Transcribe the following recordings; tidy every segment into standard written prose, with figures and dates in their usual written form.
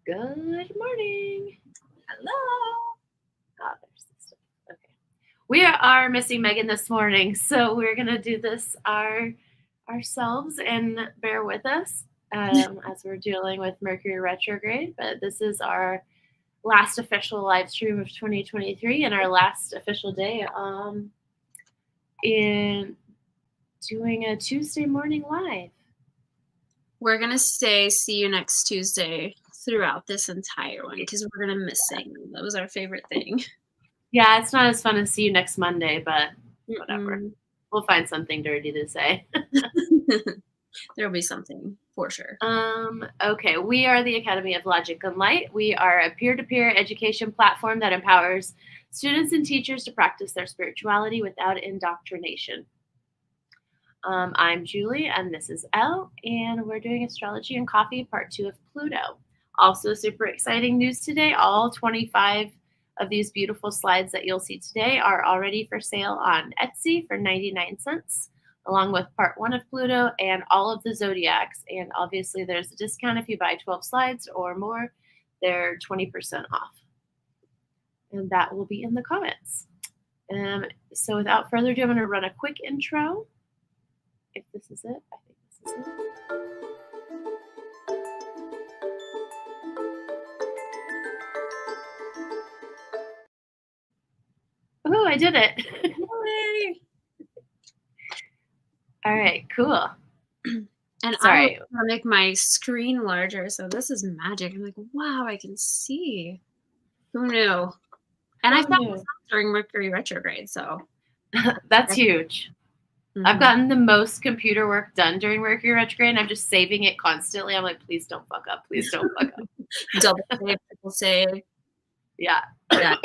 Good morning. Hello. Oh, there's the stuff. Okay. We are missing Megan this morning, so we're gonna do this ourselves and bear with us as we're dealing with Mercury retrograde. But this is our last official live stream of 2023 and our last official day in doing a Tuesday morning live. We're going to see you next Tuesday throughout this entire one because we're going to miss saying them. That was our favorite thing. Yeah, it's not as fun as see you next Monday, but whatever. We'll find something dirty to say. There'll be something for sure. Okay, we are the Academy of Logic and Light. We are a peer-to-peer education platform that empowers students and teachers to practice their spirituality without indoctrination. I'm Julie, and this is Elle, and we're doing Astrology and Coffee, Part 2 of Pluto. Also, super exciting news today. All 25 of these beautiful slides that you'll see today are already for sale on Etsy for 99 cents, along with Part 1 of Pluto and all of the zodiacs. And obviously, there's a discount if you buy 12 slides or more. They're 20% off. And that will be in the comments. So without further ado, I'm going to run a quick intro. If this is it, I think this is it. Oh, I did it. Yay. All right, cool. And sorry, I want to make my screen larger, so this is magic. I'm like, wow, I can see. Who knew? And I found this during Mercury retrograde, so that's huge. I've gotten the most computer work done during Mercury retrograde, and I'm just saving it constantly. I'm like, please don't fuck up. Please don't fuck up. Double save, triple save. Yeah. That's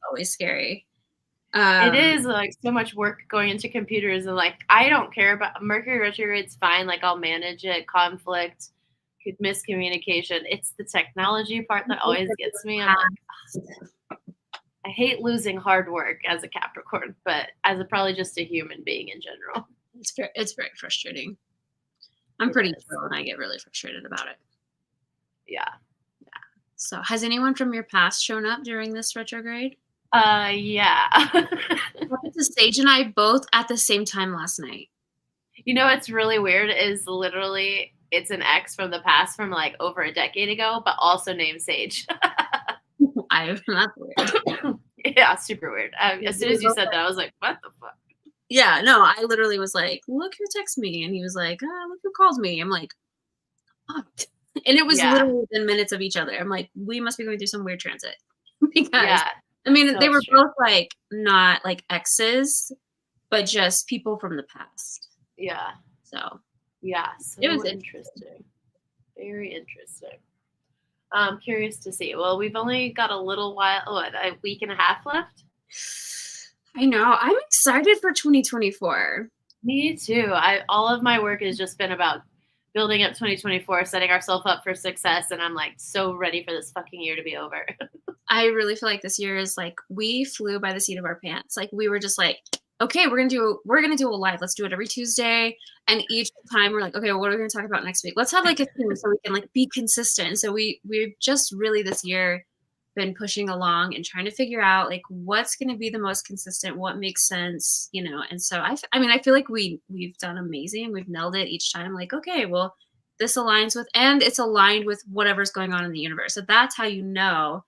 always scary. It is like so much work going into computers, and like I don't care about Mercury retrograde's fine. Like I'll manage it. Conflict, miscommunication. It's the technology part that always gets me. I'm like, I hate losing hard work as a Capricorn, but as probably just a human being in general. It's very frustrating. I'm pretty chill and I get really frustrated about it. Yeah. So has anyone from your past shown up during this retrograde? Yeah. Sage and I both at the same time last night. You know what's really weird is literally it's an ex from the past from like over a decade ago, but also named Sage. That's weird. Yeah, super weird. As soon as you said that, I was like, what the fuck? Yeah, no, I literally was like, look who texted me. And he was like, look who calls me. I'm like, fuck. And it was literally within minutes of each other. I'm like, we must be going through some weird transit. Because, I mean, they were both like, not like exes, but just people from the past. Yeah. So. Yeah, so it was interesting. Very interesting. I'm curious to see. Well, we've only got a little while, a week and a half left? I know. I'm excited for 2024. Me too. All of my work has just been about building up 2024, setting ourselves up for success, and I'm like so ready for this fucking year to be over. I really feel like this year is like we flew by the seat of our pants. Like we were just like, okay, we're gonna do a live. Let's do it every Tuesday. And each time we're like, okay, well, what are we gonna talk about next week? Let's have like a theme so we can like be consistent. So we've just really this year been pushing along and trying to figure out like what's gonna be the most consistent, what makes sense, you know. And so I mean, I feel like we've done amazing. We've nailed it each time. Like, okay, well, this aligns with, and it's aligned with whatever's going on in the universe. So that's how you know,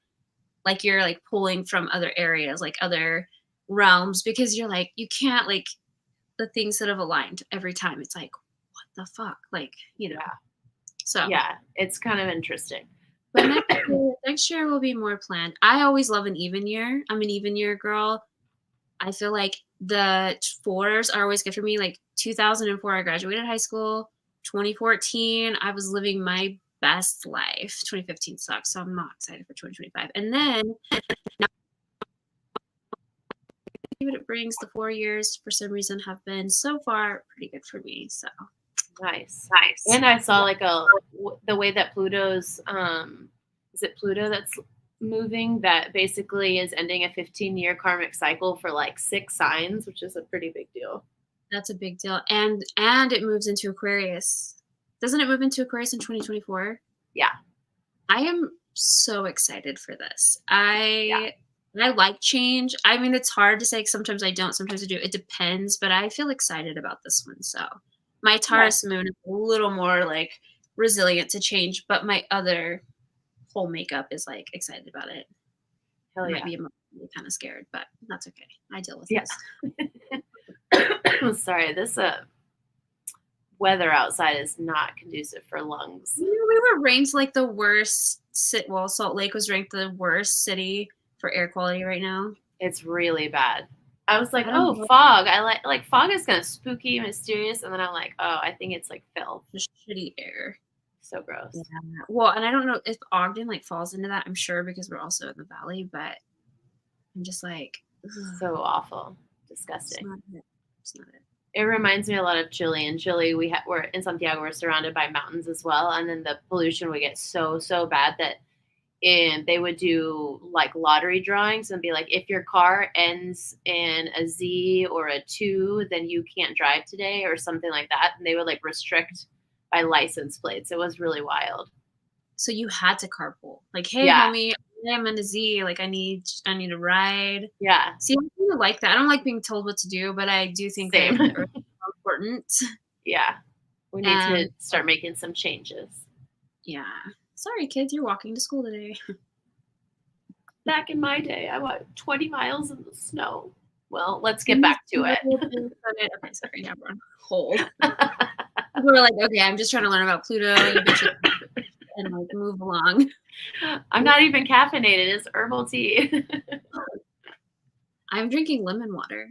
like you're like pulling from other areas, like other realms, because you're like, you can't like the things that have aligned every time. It's like, what the fuck? Like, you know. Yeah. So yeah, it's kind of interesting. But next year will be more planned. I always love an even year. I'm an even year girl. I feel like the fours are always good for me. Like 2004, I graduated high school. 2014, I was living my best life. 2015 sucks, so I'm not excited for 2025. And then what it brings, the 4 years for some reason have been so far pretty good for me. So nice. And I saw like the way that Pluto's is it Pluto that's moving, that basically is ending a 15-year karmic cycle for like 6 signs, which is a pretty big deal. That's a big deal. And it moves into Aquarius. Doesn't it move into Aquarius in 2024? Yeah. I am so excited for this. Yeah. I like change. I mean, it's hard to say. Sometimes I don't. Sometimes I do. It depends. But I feel excited about this one. So my Yeah. Taurus moon is a little more like resilient to change, but my other whole makeup is like excited about it. Hell I might yeah. be emotionally kind of scared, but that's okay. I deal with Yeah. this. Sorry, this weather outside is not conducive for lungs. You know, we were ranked like the worst. Well, Salt Lake was ranked the worst city for air quality right now. It's really bad. I was like, I don't oh, know. fog. I like fog is kind of spooky, mysterious, and then I'm like, oh, I think it's like filth. Just shitty air. So gross. Yeah. Well, and I don't know if Ogden like falls into that. I'm sure because we're also in the valley, but I'm just like, ugh, So awful, it's disgusting. not it. It's not it. It reminds me a lot of Chile. In Chile, we're in Santiago. We're surrounded by mountains as well, and then the pollution would get so bad that they would do like lottery drawings and be like, if your car ends in a Z or a 2, then you can't drive today or something like that, and they would like restrict by license plates. It was really wild. So you had to carpool. Like, hey, Yeah. homie, I'm in a Z. Like, I need a ride. Yeah. See, I really like that. I don't like being told what to do, but I do think Same. that the earth is more important. Yeah. We need to start making some changes. Yeah. Sorry, kids, you're walking to school today. Back in my day, I walked 20 miles in the snow. Well, let's get back to it. Okay, sorry, yeah, we're on hold. We're like, okay, I'm just trying to learn about Pluto and like move along. I'm not even caffeinated. It's herbal tea. I'm drinking lemon water.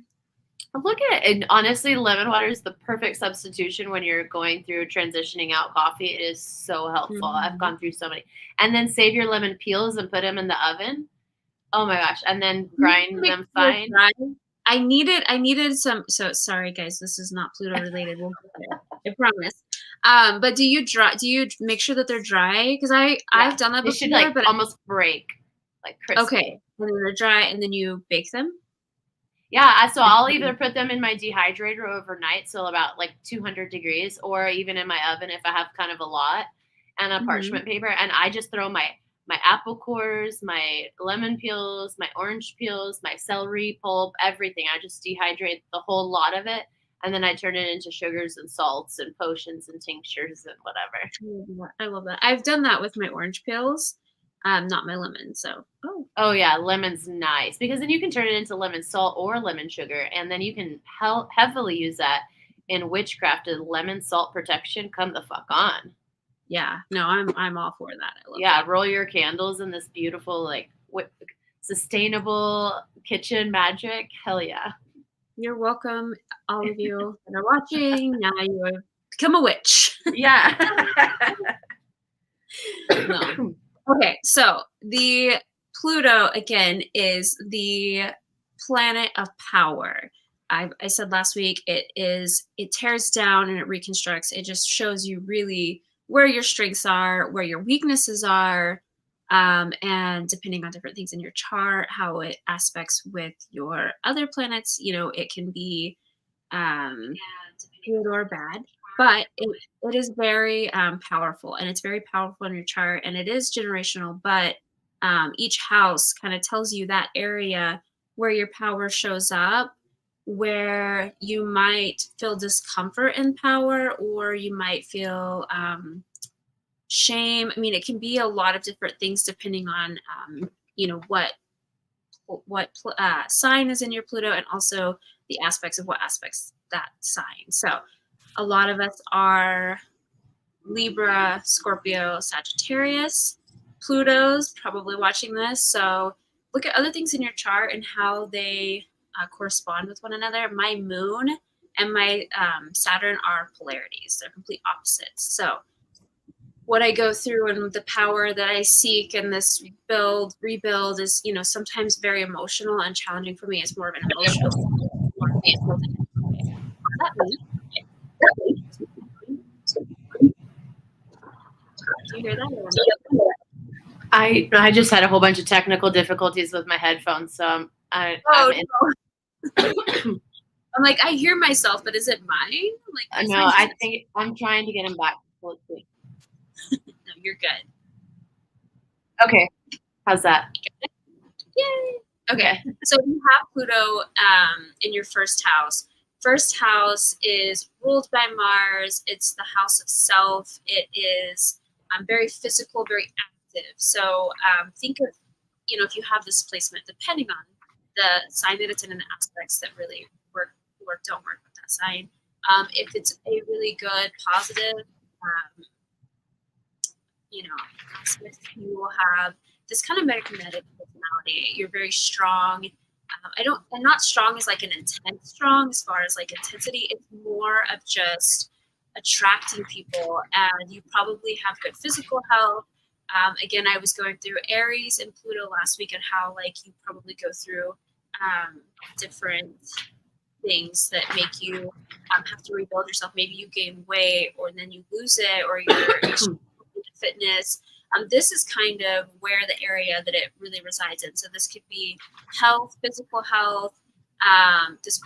Look at it. And honestly, lemon water is the perfect substitution when you're going through transitioning out coffee. It is so helpful. I've gone through so many. And then save your lemon peels and put them in the oven. Oh my gosh. And then grind them fine. I needed some. So sorry, guys. This is not Pluto related. We'll get there. I promise. But do you make sure that they're dry? Because I've done that before. They should like but almost break, like crispy. Okay, and then they're dry, and then you bake them. Yeah, so I'll either put them in my dehydrator overnight, so about like 200 degrees, or even in my oven if I have kind of a lot, and a parchment paper, and I just throw my apple cores, my lemon peels, my orange peels, my celery pulp, everything. I just dehydrate the whole lot of it, and then I turn it into sugars and salts and potions and tinctures and whatever. I love that. I've done that with my orange peels, not my lemon. So oh yeah, lemon's nice because then you can turn it into lemon salt or lemon sugar, and then you can heavily use that in witchcrafted lemon salt protection. Come the fuck on. Yeah, no, I'm all for that. I love that. Roll your candles in this beautiful, like, sustainable kitchen magic. Hell yeah. You're welcome, all of you that are watching. Now you have become a witch. Yeah. No. Okay, so the Pluto, again, is the planet of power. I said last week, it tears down and it reconstructs. It just shows you really where your strengths are, where your weaknesses are, and depending on different things in your chart, how it aspects with your other planets. It can be good or bad, but it is very powerful, and it's very powerful in your chart, and it is generational, but each house kind of tells you that area where your power shows up, where you might feel discomfort in power, or you might feel shame. I mean, it can be a lot of different things depending on, what sign is in your Pluto, and also the aspects of what aspects that sign. So a lot of us are Libra, Scorpio, Sagittarius. Pluto's probably watching this. So look at other things in your chart and how they correspond with one another. My moon and my Saturn are polarities. They're complete opposites. So what I go through and the power that I seek in this rebuild is, sometimes very emotional and challenging for me. It's more of an emotional. Do you hear that? I just had a whole bunch of technical difficulties with my headphones, so I'm like, I hear myself, but is it mine? Like, no, I think I'm trying to get him back. No, you're good. Okay. How's that? Yay! Okay, so you have Pluto in your first house. First house is ruled by Mars. It's the house of self. It is very physical, very active. So think of, if you have this placement, depending on the sign that it's in and the aspects that really work or don't work with that sign. If it's a really good, positive, um, aspect, you will have this kind of magnetic personality. You're very strong. And not strong as like an intense strong as far as like intensity. It's more of just attracting people, and you probably have good physical health. Again, I was going through Aries and Pluto last week and how like you probably go through different things that make you have to rebuild yourself. Maybe you gain weight or then you lose it, or you're into fitness. This is kind of where the area that it really resides in. So this could be health, physical health. This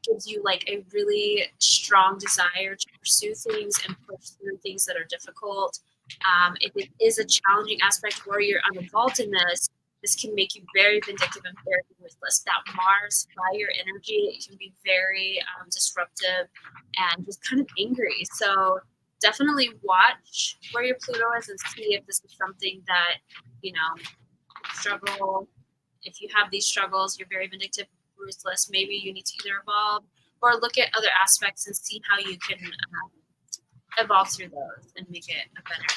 gives you like a really strong desire to pursue things and push through things that are difficult. If it is a challenging aspect where you're uninvolved in this can make you very vindictive and very ruthless. That Mars fire energy, it can be very disruptive and just kind of angry. So definitely watch where your Pluto is and see if this is something that, struggle. If you have these struggles, you're very vindictive, ruthless, maybe you need to either evolve or look at other aspects and see how you can evolve through those and make it a better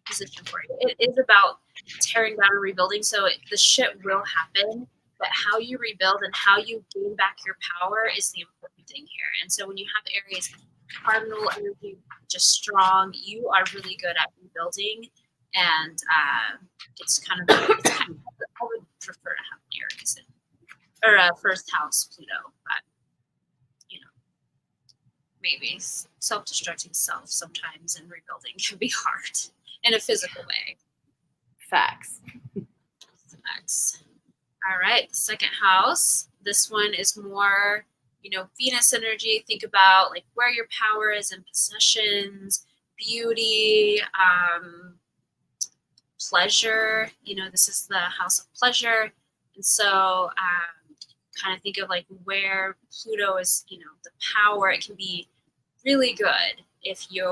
position for you. It is about tearing down and rebuilding, so the shit will happen, but how you rebuild and how you gain back your power is the important thing here. And so when you have Aries cardinal energy just strong, you are really good at rebuilding, and it's kind of I would prefer to have Aries or a first house Pluto, but maybe self-destructing self sometimes and rebuilding can be hard in a physical way. Facts. All right, the second house. This one is more, Venus energy. Think about like where your power is in possessions, beauty, pleasure. This is the house of pleasure. And so kind of think of like where Pluto is, the power. It can be really good if you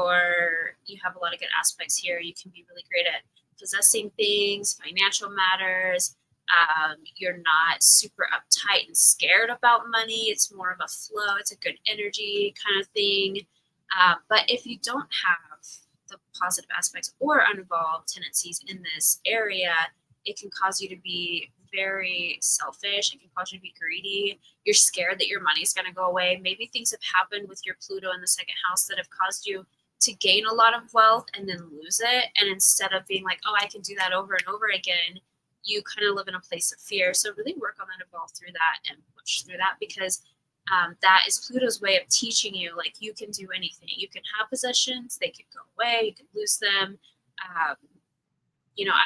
have a lot of good aspects here. You can be really great at possessing things, financial matters. You're not super uptight and scared about money. It's more of a flow. It's a good energy kind of thing. But if you don't have the positive aspects or uninvolved tendencies in this area, it can cause you to be very selfish. It can cause you to be greedy. You're scared that your money is going to go away. Maybe things have happened with your Pluto in the second house that have caused you to gain a lot of wealth and then lose it. And instead of being like, oh, I can do that over and over again, you kind of live in a place of fear. So really work on that, evolve through that, and push through that, because that is Pluto's way of teaching you, like, you can do anything. You can have possessions, they could go away, you can lose them.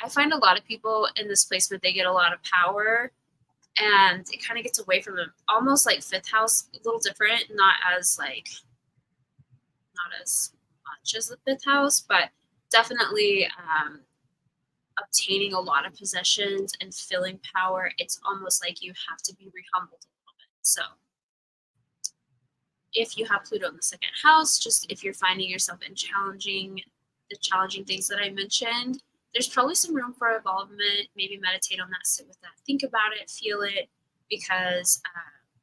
I find a lot of people in this placement, they get a lot of power and it kind of gets away from them. Almost like fifth house, a little different, not as much as the fifth house, but definitely obtaining a lot of possessions and filling power. It's almost like you have to be re-humbled a little bit. So if you have Pluto in the second house, just if you're finding yourself in the challenging things that I mentioned, there's probably some room for involvement. Maybe meditate on that, sit with that, think about it, feel it, because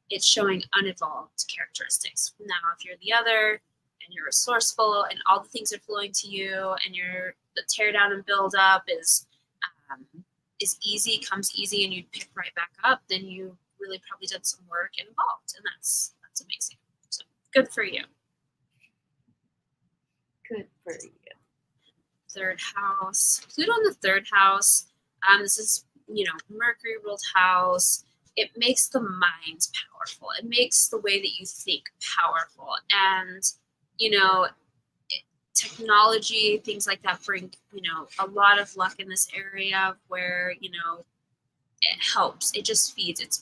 it's showing unevolved characteristics. Now, if you're the other and you're resourceful and all the things are flowing to you, and the tear down and build up is easy, comes easy, and you pick right back up, then you really probably did some work and evolved, and that's amazing. So good for you. Good for you. Third house, Pluto in the third house. This is, Mercury ruled house. It makes the mind powerful. It makes the way that you think powerful. And, technology, things like that bring, a lot of luck in this area where, it helps. It just feeds. It's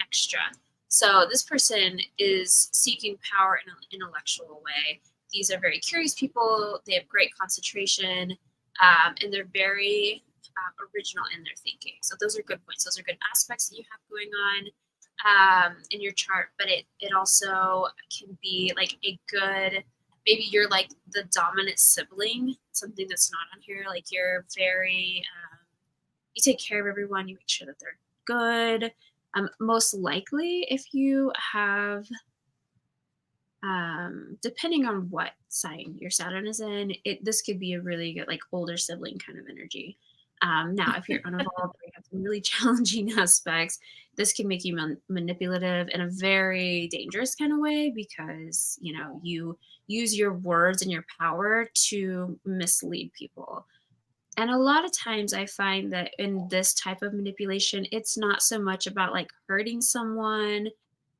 extra. So this person is seeking power in an intellectual way. These are very curious people. They have great concentration, and they're very original in their thinking. So those are good points. Those are good aspects that you have going on in your chart, but it also can be like a good, maybe you're like the dominant sibling, something that's not on here. Like you're very, you take care of everyone, you make sure that they're good. Most likely if you have, depending on what sign your Saturn is in, this could be a really good like older sibling kind of energy. Now, if you're unevolved or you have some really challenging aspects, this can make you manipulative in a very dangerous kind of way because you use your words and your power to mislead people. And a lot of times I find that in this type of manipulation, it's not so much about like hurting someone,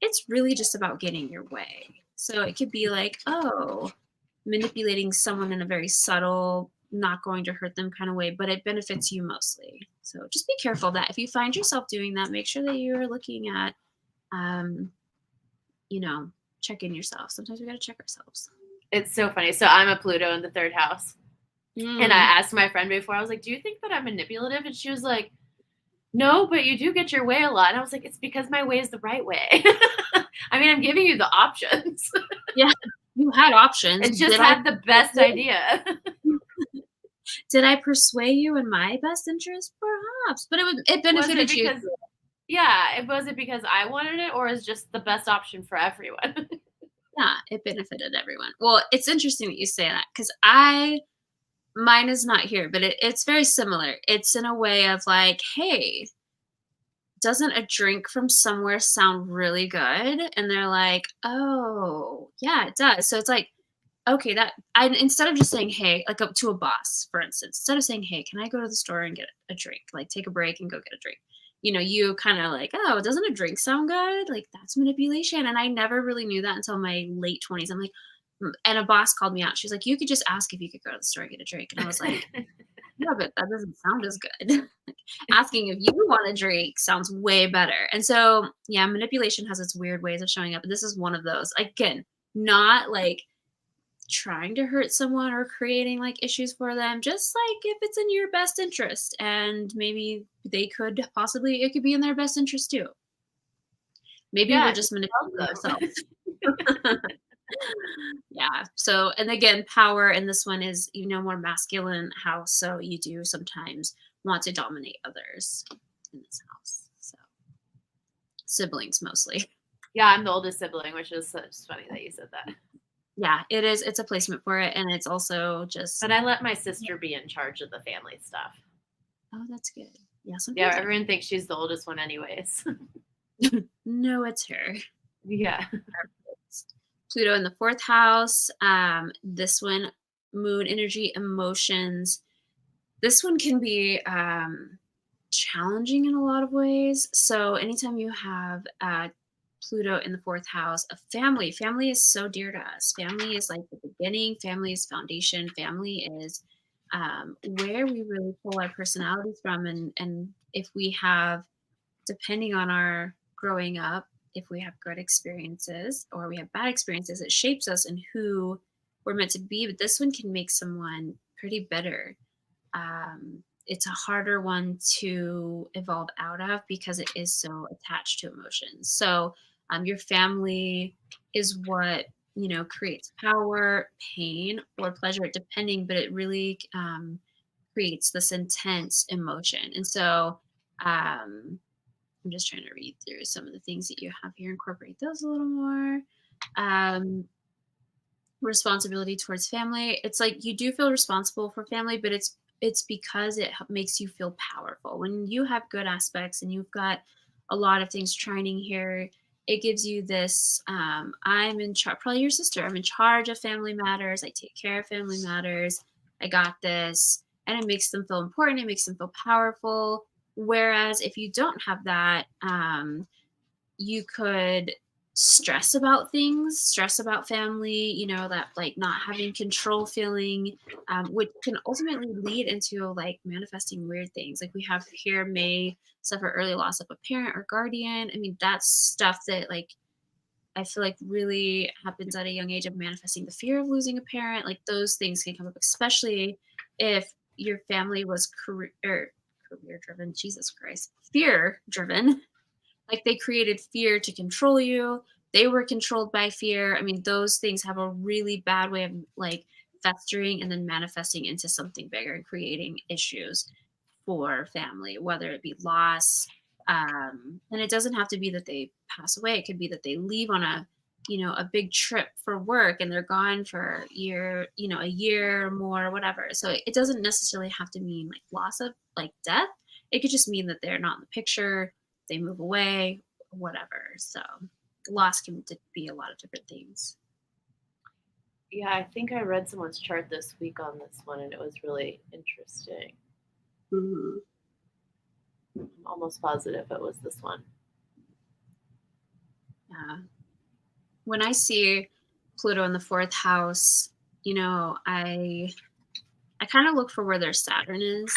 it's really just about getting your way. So it could be like, oh, manipulating someone in a very subtle, not going to hurt them kind of way, but it benefits you mostly. So just be careful that if you find yourself doing that, make sure that you're looking at, um, checking yourself. Sometimes we got to check ourselves. It's so funny. So I'm a Pluto in the third house. And I asked my friend before, I was like, do you think that I'm manipulative? And she was like, no, but you do get your way a lot. And I was like, it's because my way is the right way. I mean, I'm giving you the options. Yeah, you had options. And just had the best idea. Did I persuade you in my best interest? Perhaps. But it benefited you. Yeah, was it because I wanted it, or is just the best option for everyone? Yeah, it benefited everyone. Well, it's interesting that you say that because mine is not here, but it's very similar. It's in a way of like, hey, doesn't a drink from somewhere sound really good? And they're like, oh, yeah, it does. So it's like, okay, instead of just saying, hey, like up to a boss, for instance, instead of saying, hey, can I go to the store and get a drink? Like take a break and go get a drink. You kind of like, oh, doesn't a drink sound good? Like that's manipulation. And I never really knew that until my late 20s. I'm like, and a boss called me out. She's like, you could just ask if you could go to the store and get a drink. And I was like, yeah, but that doesn't sound as good. Asking if you want a drink sounds way better. And so, yeah, manipulation has its weird ways of showing up. And this is one of those. Again, not like trying to hurt someone or creating like issues for them, just like if it's in your best interest. And maybe it could be in their best interest too. Maybe we're just manipulating ourselves. Yeah. So, and again, power in this one is, more masculine house. So you do sometimes want to dominate others in this house. So siblings mostly. Yeah, I'm the oldest sibling, which is funny that you said that. Yeah, it is. It's a placement for it. And it's also just. But I let my sister be in charge of the family stuff. Oh, that's good. Yeah, everyone thinks she's the oldest one anyways. No, it's her. Yeah. Pluto in the fourth house. This one, moon energy, emotions. This one can be challenging in a lot of ways. So anytime you have Pluto in the fourth house, family is so dear to us. Family is like the beginning. Family is foundation. Family is where we really pull our personalities from. And if we have, depending on our growing up, if we have good experiences or we have bad experiences, it shapes us and who we're meant to be. But this one can make someone pretty bitter. It's a harder one to evolve out of because it is so attached to emotions. So your family is what, creates power, pain, or pleasure, depending, but it really creates this intense emotion. And so I'm just trying to read through some of the things that you have here, incorporate those a little more. Responsibility towards family. It's like you do feel responsible for family, but it's because it makes you feel powerful. When you have good aspects and you've got a lot of things trining here, it gives you this, I'm in charge, probably your sister, I'm in charge of family matters. I take care of family matters. I got this. And it makes them feel important. It makes them feel powerful. Whereas if you don't have that, you could stress about things, stress about family, that like not having control feeling, which can ultimately lead into like manifesting weird things. Like we have here may suffer early loss of a parent or guardian. I mean, that's stuff that like I feel like really happens at a young age of manifesting the fear of losing a parent. Like those things can come up, especially if your family was career driven, Jesus Christ, fear driven. Like they created fear to control you. They were controlled by fear. I mean, those things have a really bad way of like festering and then manifesting into something bigger and creating issues for family, whether it be loss. And it doesn't have to be that they pass away. It could be that they leave on a big trip for work and they're gone for a year or more, whatever. So it doesn't necessarily have to mean like loss of like death. It could just mean that they're not in the picture, they move away, whatever. So loss can be a lot of different things. Yeah, I think I read someone's chart this week on this one, and it was really interesting. Mm-hmm. I'm almost positive it was this one. Yeah. When I see Pluto in the fourth house, I kind of look for where their Saturn is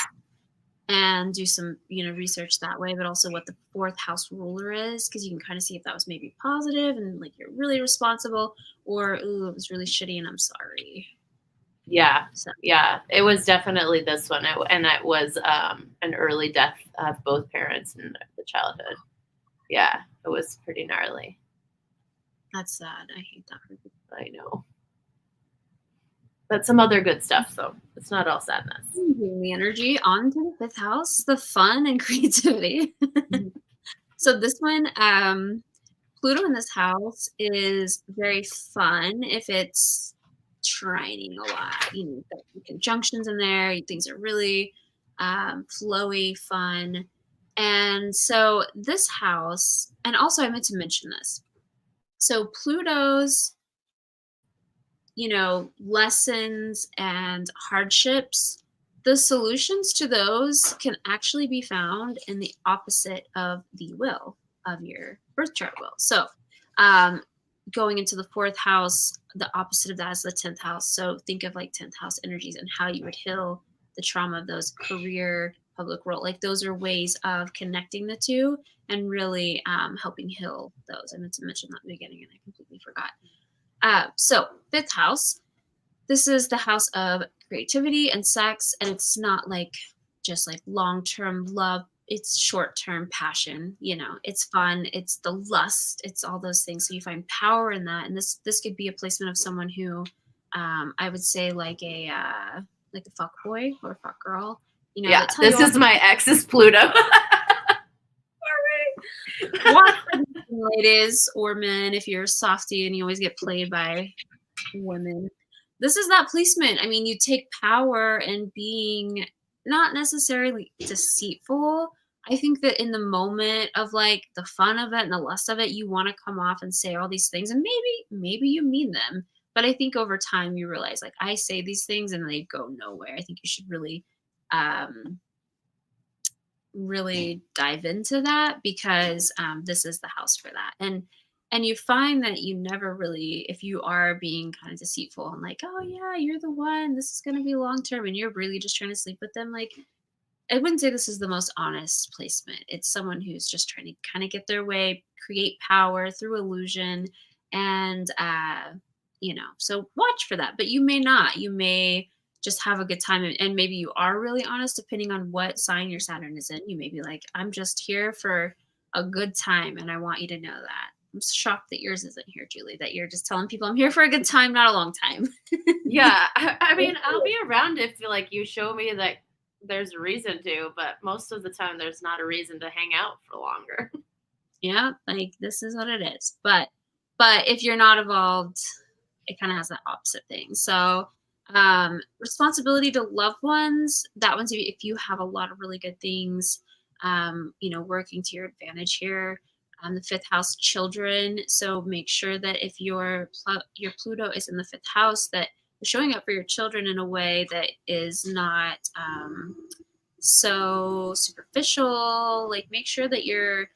and do some, research that way, but also what the fourth house ruler is, because you can kind of see if that was maybe positive and like you're really responsible, or ooh, it was really shitty and I'm sorry. Yeah, So yeah, it was definitely this one, and it was an early death of both parents in the childhood. Yeah, it was pretty gnarly. that's sad. I hate that for people. I know, but some other good stuff. So it's not all sadness. The energy on to the fifth house, the fun and creativity. So this one, Pluto in this house is very fun if it's trining a lot. Got conjunctions in there. Things are really flowy, fun. And so this house, and also I meant to mention this. So Pluto's, lessons and hardships, the solutions to those can actually be found in the opposite of the will of your birth chart will. So, going into the fourth house, the opposite of that is the 10th house. So, think of like 10th house energies and how you would heal the trauma of those career, public role. Like, those are ways of connecting the two and really helping heal those. I meant to mention that in the beginning and I completely forgot. So, fifth house, this is the house of creativity and sex, and it's not like just like long term love, it's short term passion. It's fun, it's the lust, it's all those things. So, you find power in that. And this could be a placement of someone who I would say like a fuck boy or fuck girl. Yeah, that tell this you is my ex's Pluto. watch ladies or men if you're a softie and you always get played by women. This is that placement. I mean, you take power in being not necessarily deceitful. I think that in the moment of like the fun of it and the lust of it, you want to come off and say all these things, and maybe you mean them. But I think over time you realize like I say these things and they go nowhere. I think you should really dive into that because this is the house for that. And you find that you never really, if you are being kind of deceitful and like, oh yeah, you're the one, this is going to be long term, and you're really just trying to sleep with them, like I wouldn't say this is the most honest placement. It's someone who's just trying to kind of get their way, create power through illusion, and so watch for that. But you may not. You may just have a good time, and maybe you are really honest depending on what sign your Saturn is in. You may be like, I'm just here for a good time, and I want you to know that. I'm shocked that yours isn't here, Julie, that you're just telling people I'm here for a good time, not a long time. Yeah, I mean, I'll be around if like you show me that there's a reason to, but most of the time there's not a reason to hang out for longer. Yeah, like this is what it is. But if you're not evolved, it kind of has that opposite thing. So responsibility to loved ones, that one's if you have a lot of really good things working to your advantage here. The fifth house, children. So make sure that if your Pluto is in the fifth house, that you're showing up for your children in a way that is not so superficial. Like make sure that you're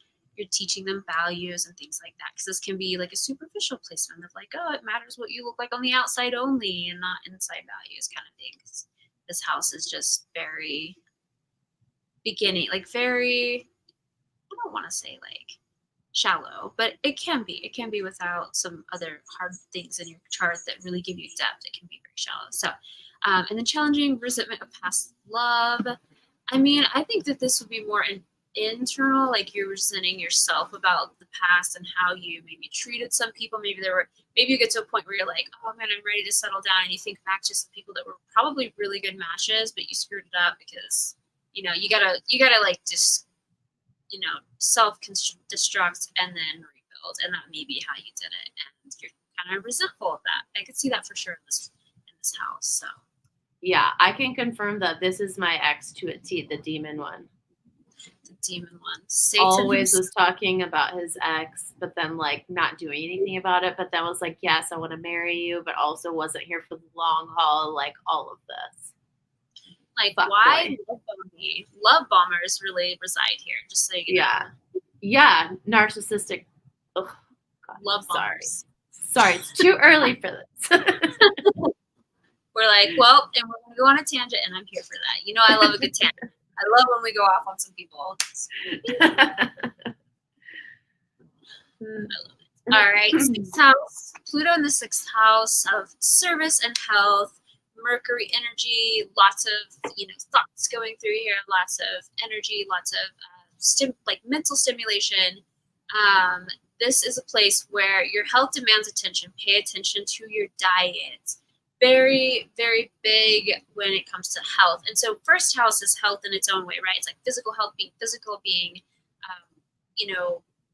teaching them values and things like that, because this can be like a superficial placement of like, oh, it matters what you look like on the outside only and not inside values kind of thing. This house is just very beginning, like very, I don't want to say like shallow, but it can be without some other hard things in your chart that really give you depth. It can be very shallow. So, and then challenging resentment of past love. I mean, I think that this would be more internal, like you're resenting yourself about the past and how you maybe treated some people. Maybe you get to a point where you're like, oh man, I'm ready to settle down, and you think back to some people that were probably really good matches, but you screwed it up because you gotta like just self-destruct and then rebuild, and that may be how you did it, and you're kind of resentful of that. I could see that for sure in this house. So Yeah, I can confirm that this is my ex to a T, the demon one. the demon one, Satan Always himself. was talking about his ex, but then like not doing anything about it. But then was like, yes, I want to marry you, but also wasn't here for the long haul, like all of this. Like, Fuck why boy. love bombers really reside here? Just so you know. Yeah, narcissistic. Ugh, God, Love sorry. bombers. Sorry, it's too early for this. We're like, well, and we're gonna go on a tangent, and I'm here for that. I love a good tangent. I love when we go off on some people. I love it. All right, sixth house, Pluto in the sixth house of service and health, Mercury energy, lots of thoughts going through here, lots of energy, lots of mental stimulation. This is a place where your health demands attention. Pay attention to your diet. Very, very big when it comes to health. And so first house is health in its own way, right? It's like physical health, being physical, being,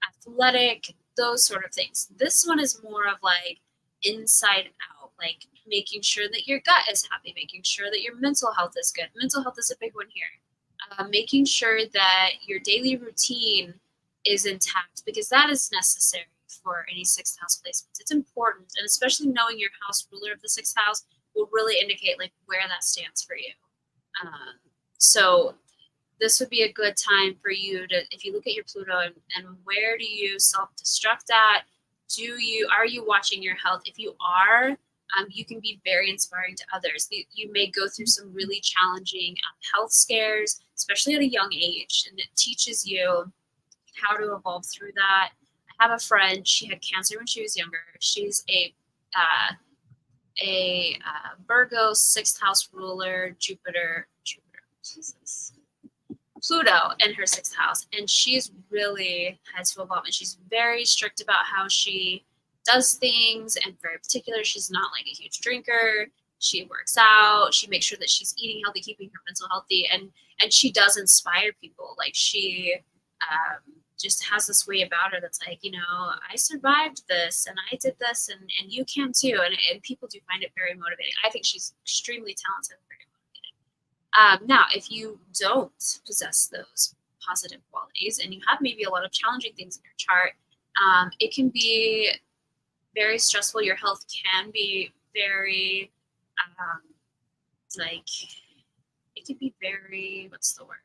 athletic, those sort of things. This one is more of like inside out, like making sure that your gut is happy, making sure that your mental health is good. Mental health is a big one here. Making sure that your daily routine is intact, because that is necessary for any sixth house placements. It's important, and especially knowing your house ruler of the sixth house will really indicate like where that stands for you. So this would be a good time for you to, if you look at your Pluto and where do you self-destruct at? Are you watching your health? If you are, you can be very inspiring to others. You may go through some really challenging health scares, especially at a young age, and it teaches you how to evolve through that. I have a friend, she had cancer when she was younger. She's a Virgo sixth house ruler, Pluto in her sixth house, and she's really had to evolve, and she's very strict about how she does things, and very particular. She's not like a huge drinker. She works out. She makes sure that she's eating healthy, keeping her mental healthy, and she does inspire people. Like she just has this way about her that's like, I survived this and I did this, and you can too, and people do find it very motivating. I think she's extremely talented and very motivated. Now, if you don't possess those positive qualities and you have maybe a lot of challenging things in your chart, it can be very stressful. Your health can be very it can be very, what's the word,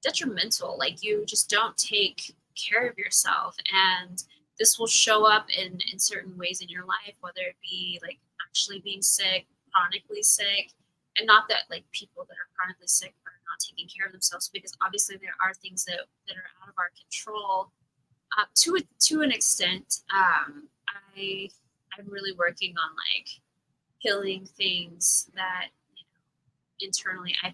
detrimental. Like you just don't take care of yourself, and this will show up in certain ways in your life, whether it be like actually being sick, chronically sick. And not that like people that are chronically sick are not taking care of themselves, because obviously there are things that are out of our control to an extent. I'm really working on like healing things that internally. I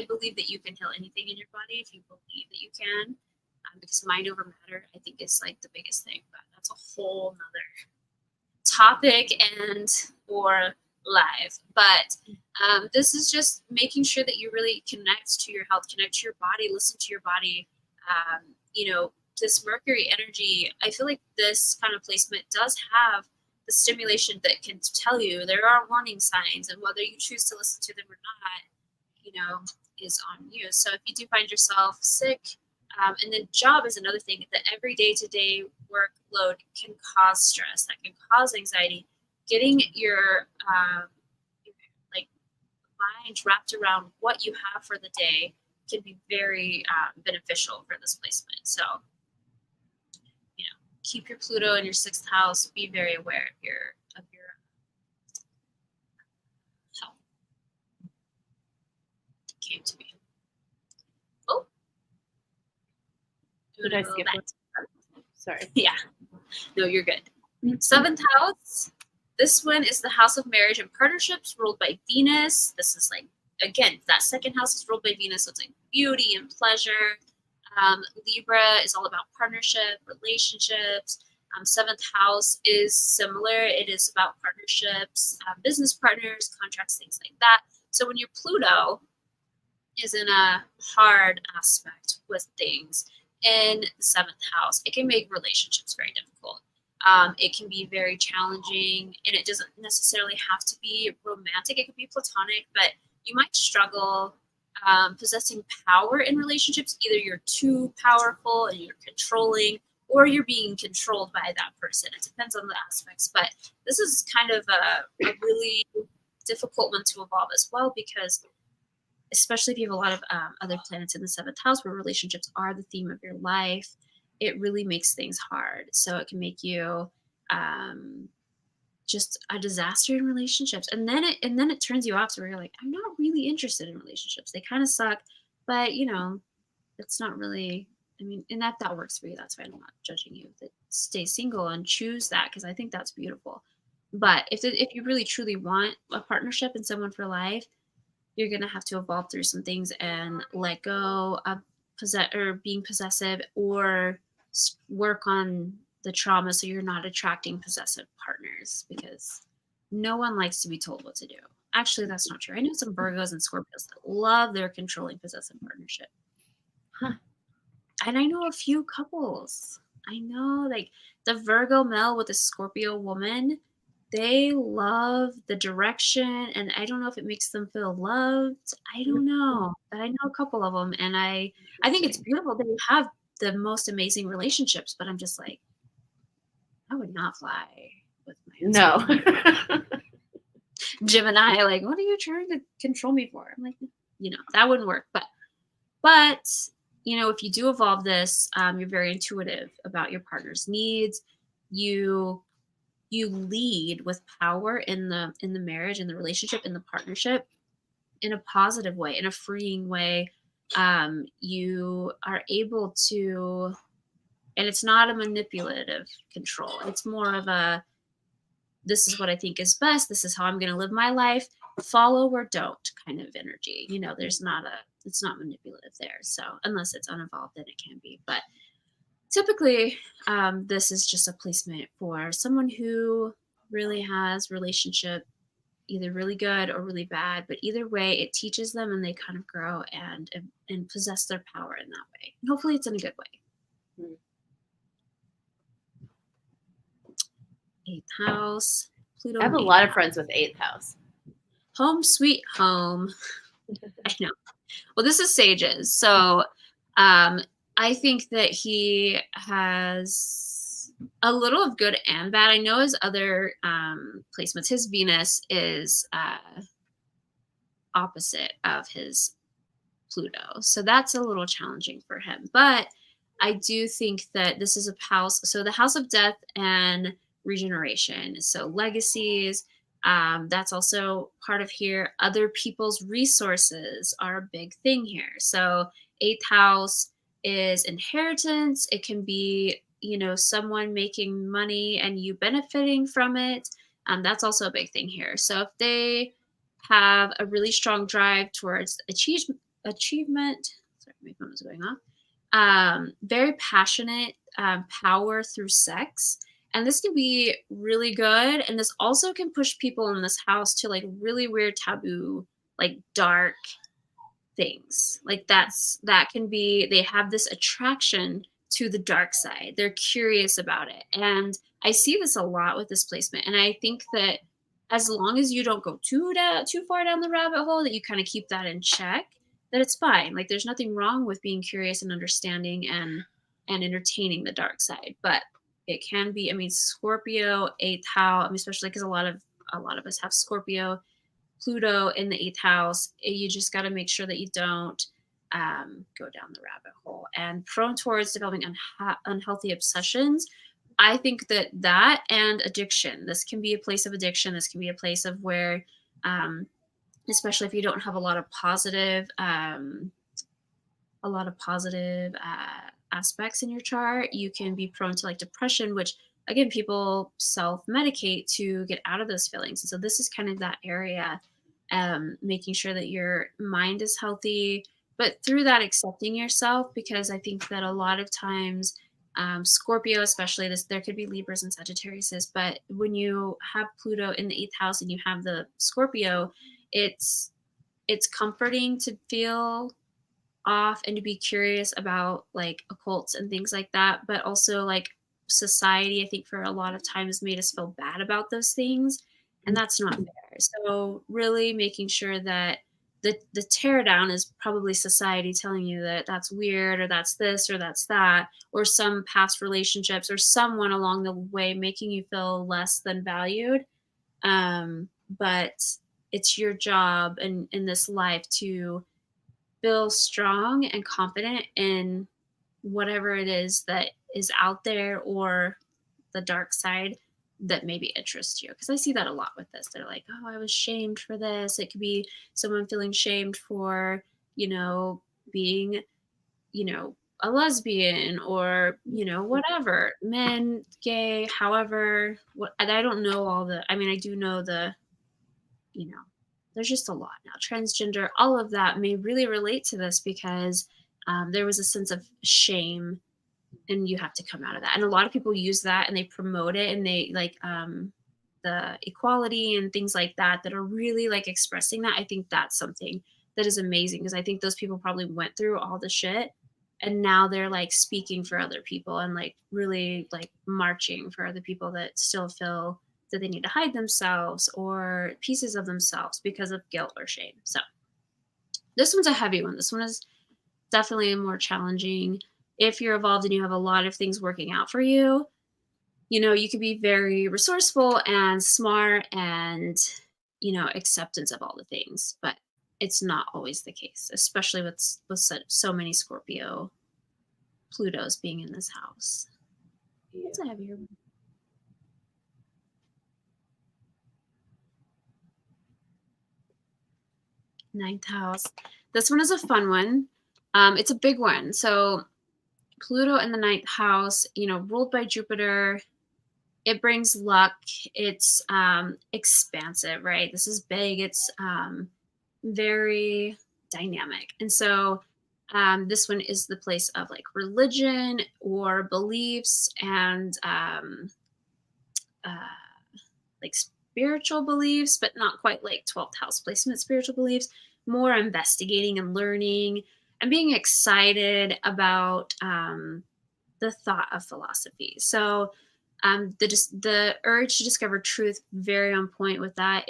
believe that you can heal anything in your body if you believe that you can, because mind over matter, I think, is like the biggest thing. But that's a whole nother topic or live. But this is just making sure that you really connect to your health, connect to your body, listen to your body. This Mercury energy, I feel like this kind of placement does have the stimulation that can tell you there are warning signs, and whether you choose to listen to them or not, is on you. So if you do find yourself sick, and then job is another thing, that every day-to-day workload can cause stress, that can cause anxiety. Getting your mind wrapped around what you have for the day can be very beneficial for this placement. So, keep your Pluto in your sixth house. Be very aware of your health. Came to me. Oh, Did I skip one? Sorry. Yeah. No, you're good. Seventh house. This one is the house of marriage and partnerships, ruled by Venus. This is like, again, that second house is ruled by Venus, so it's like beauty and pleasure. Libra is all about partnership, relationships. Seventh house is similar. It is about partnerships, business partners, contracts, things like that. So when your Pluto is in a hard aspect with things in the seventh house, it can make relationships very difficult. It can be very challenging, and it doesn't necessarily have to be romantic. It could be platonic, but you might struggle possessing power in relationships. Either you're too powerful and you're controlling, or you're being controlled by that person. It depends on the aspects, but this is kind of a really difficult one to evolve as well, because especially if you have a lot of other planets in the seventh house where relationships are the theme of your life, it really makes things hard. So it can make you just a disaster in relationships, and then it turns you off to where you're like, I'm not really interested in relationships. They kind of suck, but it's not really. I mean, and if that works for you, that's fine. I'm not judging you. That stay single and choose that, because I think that's beautiful. But if you really truly want a partnership and someone for life, you're gonna have to evolve through some things and let go of being possessive, or work on the trauma so you're not attracting possessive partners, because no one likes to be told what to do. Actually, that's not true. I know some Virgos and Scorpios that love their controlling possessive partnership. Huh. And I know a few couples. I know, like, the Virgo male with the Scorpio woman, they love the direction, and I don't know if it makes them feel loved. I don't know, but I know a couple of them, and I think it's beautiful. They have the most amazing relationships, but I'm just like, I would not fly with my husband. No. Gemini, like, what are you trying to control me for? I'm like, that wouldn't work. But if you do evolve this, you're very intuitive about your partner's needs. You lead with power in the marriage, in the relationship, in the partnership, in a positive way, in a freeing way. You are able to, and it's not a manipulative control. It's more of a, this is what I think is best. This is how I'm going to live my life. Follow or don't kind of energy. It's not manipulative there. So unless it's unevolved, then it can be. But typically, this is just a placement for someone who really has relationship, either really good or really bad. But either way, it teaches them, and they kind of grow and possess their power in that way. And hopefully it's in a good way. Eighth house, Pluto. I have a lot of friends with eighth house. Home sweet home. I know. Well, this is Sage's. So I think that he has a little of good and bad. I know his other placements, his Venus is opposite of his Pluto. So that's a little challenging for him. But I do think that this is a house. So the house of death and regeneration. So legacies. That's also part of here. Other people's resources are a big thing here. So eighth house is inheritance. It can be, someone making money and you benefiting from it. That's also a big thing here. So if they have a really strong drive towards achievement, sorry, my phone is going off. Very passionate, power through sex. And this can be really good. And this also can push people in this house to like really weird, taboo, like dark things. Like that can be, they have this attraction to the dark side. They're curious about it. And I see this a lot with this placement. And I think that as long as you don't go too far down the rabbit hole, that you kind of keep that in check, that it's fine. Like there's nothing wrong with being curious and understanding and entertaining the dark side. But it can be, Scorpio, eighth house, especially because a lot of us have Scorpio, Pluto in the eighth house. You just got to make sure that you don't go down the rabbit hole and prone towards developing unhealthy obsessions. I think that and addiction. This can be a place of addiction. This can be a place of where, especially if you don't have a lot of positive aspects in your chart, you can be prone to like depression, which again, people self-medicate to get out of those feelings. And so this is kind of that area, making sure that your mind is healthy, but through that accepting yourself, because I think that a lot of times, Scorpio, especially this, there could be Libras and Sagittariuses, but when you have Pluto in the 8th house and you have the Scorpio, it's comforting to feel off and to be curious about like occults and things like that, but also like society, I think for a lot of times made us feel bad about those things, and that's not fair. So really making sure that the tear down is probably society telling you that that's weird or that's this or that's that, or some past relationships or someone along the way making you feel less than valued. But it's your job in this life to feel strong and confident in whatever it is that is out there, or the dark side that maybe interests you. Because I see that a lot with this. They're like, oh, I was shamed for this. It could be someone feeling shamed for, being, a lesbian, or, whatever, men, gay, however, and I don't know I mean, I do know you know, there's just a lot now. Transgender, all of that may really relate to this because there was a sense of shame, and you have to come out of that. And a lot of people use that and they promote it, and they like the equality and things like that are really like expressing that. I think that's something that is amazing, because I think those people probably went through all the shit, and now they're like speaking for other people and like really like marching for other people that still feel that they need to hide themselves or pieces of themselves because of guilt or shame. So this one's a heavy one. This one is definitely more challenging. If you're evolved and you have a lot of things working out for you, you can be very resourceful and smart and, acceptance of all the things, but it's not always the case, especially with so many Scorpio Plutos being in this house. Yeah. It's a heavier one. 9th house. This one is a fun one. It's a big one. So Pluto in the 9th house, ruled by Jupiter, it brings luck. It's expansive, right? This is big. It's very dynamic. And so this one is the place of like religion or beliefs, and like spiritual beliefs, but not quite like 12th house placement spiritual beliefs, more investigating and learning and being excited about the thought of philosophy. So the urge to discover truth, very on point with that.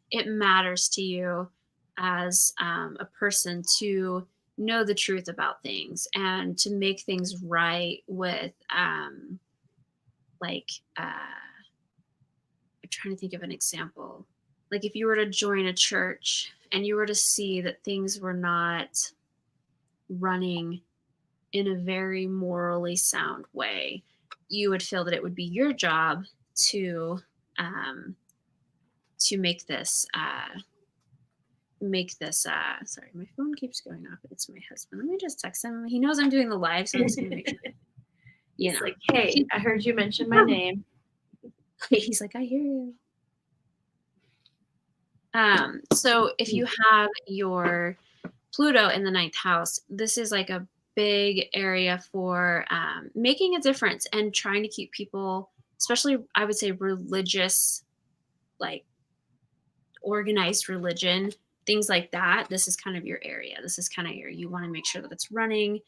It matters to you as a person to know the truth about things and to make things right with like I'm trying to think of an example. Like if you were to join a church and you were to see that things were not running in a very morally sound way, you would feel that it would be your job to make this sorry, my phone keeps going off. It's my husband. Let me just text him. He knows I'm doing the live, so I'm just gonna make sure. He's like, hey, I heard you mention my name. He's like, I hear you. So if you have your Pluto in the 9th house, this is like a big area for making a difference and trying to keep people, especially I would say religious, like organized religion, things like that. This is kind of your area. This is kind of you want to make sure that it's running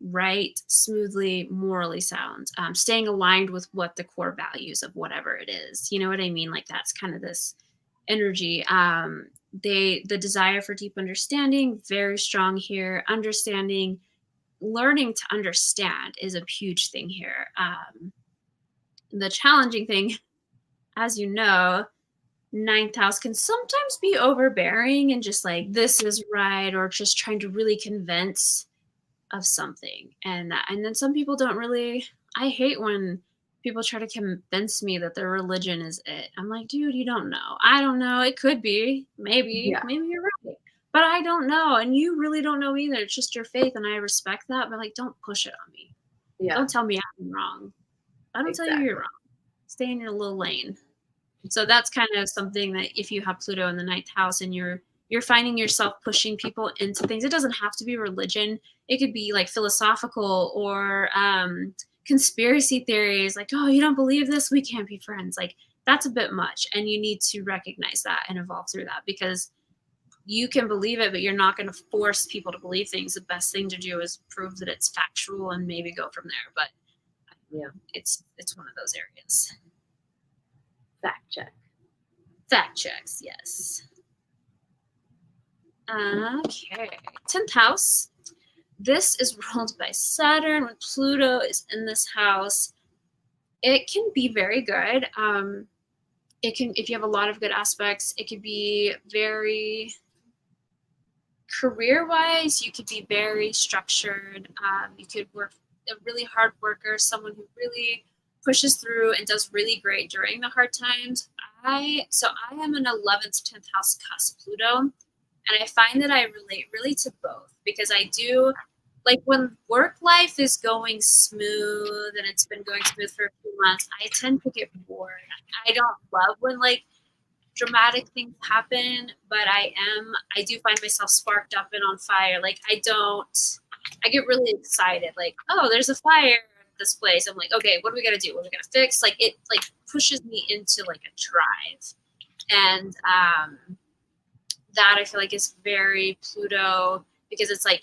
right, smoothly, morally sound, staying aligned with what the core values of whatever it is. You know what I mean? Like that's kind of this energy. The desire for deep understanding, very strong here. Understanding, learning to understand is a huge thing here. The challenging thing, as you know, 9th house can sometimes be overbearing and just like, this is right, or just trying to really convince of something. And then some people don't really, I hate when people try to convince me that their religion is it. I'm like, dude, you don't know. I don't know. It could be. Maybe you're right. but I don't know, and you really don't know either. It's just your faith, and I respect that, but, like, don't push it on me. Yeah. Don't tell me I'm wrong. I don't tell you you're Exactly. wrong. Stay in your little lane. So that's kind of something that if you have Pluto in the ninth house and you're finding yourself pushing people into things, it doesn't have to be religion. It could be like philosophical or conspiracy theories, like, oh, you don't believe this, we can't be friends. Like, that's a bit much. And you need to recognize that and evolve through that, because you can believe it, but you're not going to force people to believe things. The best thing to do is prove that it's factual and maybe go from there. But Yeah. it's one of those areas. Fact check. Fact checks, yes. Okay. 10th house. This is ruled by Saturn. When Pluto is in this house, it can be very good. It can, if you have a lot of good aspects, it could be very career-wise. You could be very structured. You could work a really hard worker, someone who really pushes through and does really great during the hard times. I am an 11th, 10th house cusp Pluto, and I find that I relate really to both, because I do, like, when work life is going smooth and it's been going smooth for a few months, I tend to get bored. I don't love when, like, dramatic things happen, but I do find myself sparked up and on fire. Like, I get really excited. Like, oh, there's a fire at this place. I'm like, okay, what do we got to do? What are we going to fix? Like, it like pushes me into like a drive. And that I feel like is very Pluto, because it's like,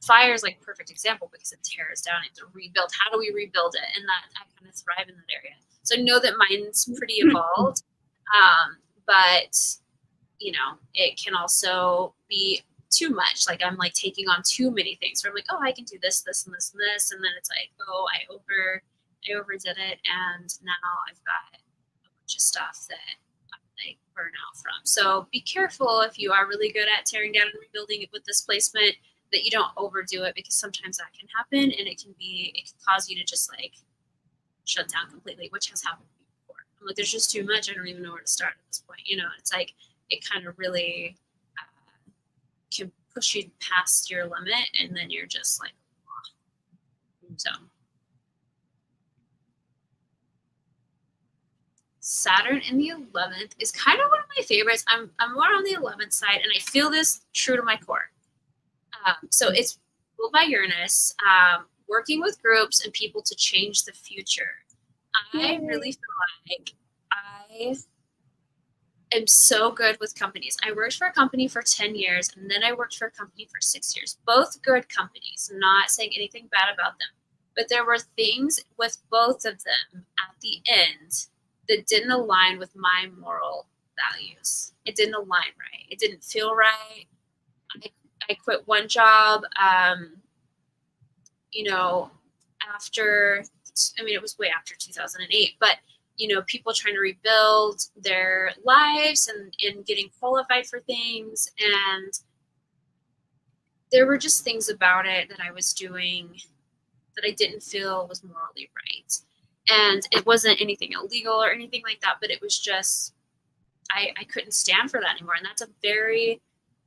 fire is like a perfect example, because it tears down. You have to rebuild. How do we rebuild it? And that I kind of thrive in that area. So I know that mine's pretty evolved. But it can also be too much. Like, I'm like taking on too many things where I'm like, oh, I can do this, this, and this, and this. And then it's like, oh, I overdid it. And now I've got a bunch of stuff that I'm like burn out from. So be careful if you are really good at tearing down and rebuilding it with this placement, that you don't overdo it, because sometimes that can happen, and it can cause you to just like shut down completely, which has happened before. I'm like, there's just too much. I don't even know where to start at this point. It's like, it kind of really can push you past your limit, and then you're just like, oh. So Saturn in the 11th is kind of one of my favorites. I'm more on the 11th side, and I feel this true to my core. So it's ruled by Uranus, working with groups and people to change the future. I really feel like I am so good with companies. I worked for a company for 10 years, and then I worked for a company for 6 years. Both good companies, not saying anything bad about them. But there were things with both of them at the end that didn't align with my moral values. It didn't align right. It didn't feel right. I quit one job, it was way after 2008, but, people trying to rebuild their lives and getting qualified for things. And there were just things about it that I was doing that I didn't feel was morally right. And it wasn't anything illegal or anything like that, but it was just, I couldn't stand for that anymore. And that's a very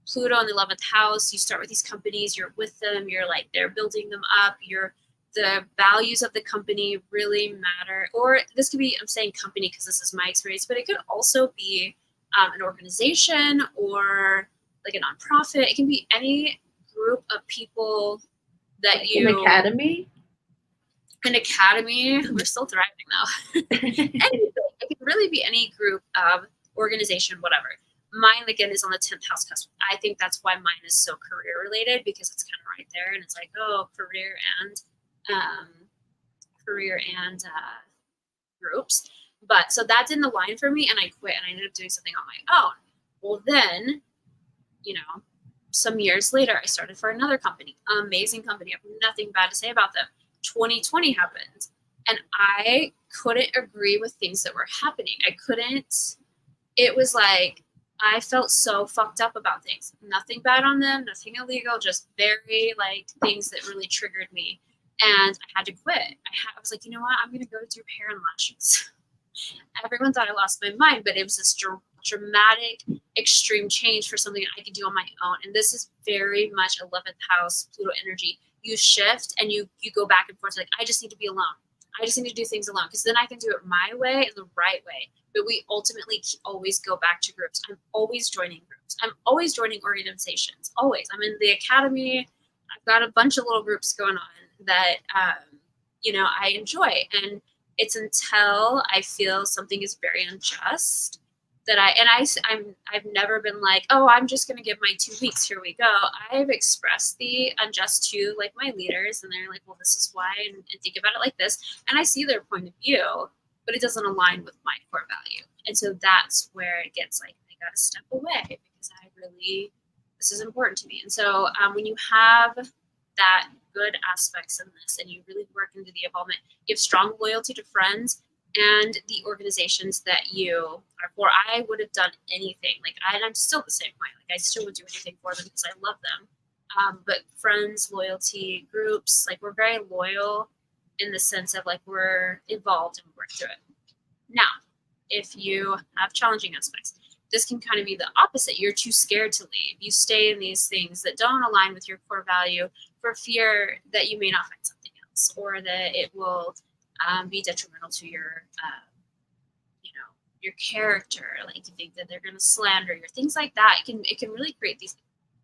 Pluto in the 11th house. You start with these companies, you're with them, you're like, they're building them up, the values of the company really matter. Or this could be, I'm saying company because this is my experience, but it could also be an organization or like a nonprofit. It can be any group of people that An academy? An academy. We're still thriving though. Anything. It can really be any group of organization, whatever. Mine, again, is on the 10th house cusp. I think that's why mine is so career related, because it's kind of right there. And it's like, oh, career and groups. But so that didn't align for me, and I quit, and I ended up doing something on my own. Well, then, some years later, I started for another company, amazing company. I have nothing bad to say about them. 2020 happened, and I couldn't agree with things that were happening. It was like, I felt so fucked up about things. Nothing bad on them, nothing illegal, just very like things that really triggered me. And I had to quit. I was like, you know what? I'm going to go do hair and lashes. Everyone thought I lost my mind, but it was this dramatic, extreme change for something I can do on my own. And this is very much 11th house Pluto energy. You shift and you go back and forth. Like, I just need to be alone. I just need to do things alone, because then I can do it my way and the right way. But we ultimately always go back to groups. I'm always joining groups. I'm always joining organizations. Always. I'm in the academy. I've got a bunch of little groups going on that, I enjoy. And it's until I feel something is very unjust that I've never been like, oh, I'm just going to give my 2 weeks. Here we go. I've expressed the unjust to like my leaders, and they're like, well, this is why, and think about it like this. And I see their point of view, but it doesn't align with my core value. And so that's where it gets like, I got to step away, because this is important to me. And so when you have that good aspects in this and you really work into the involvement, you have strong loyalty to friends and the organizations that you are for. I would have done anything. And I'm still the same way. Like, I still would do anything for them because I love them. But friends, loyalty, groups, like, we're very loyal in the sense of like, we're involved and we work through it. Now, if you have challenging aspects, this can kind of be the opposite. You're too scared to leave. You stay in these things that don't align with your core value for fear that you may not find something else, or that it will be detrimental to your, your character. Like, you think that they're going to slander you, things like that. It can really create these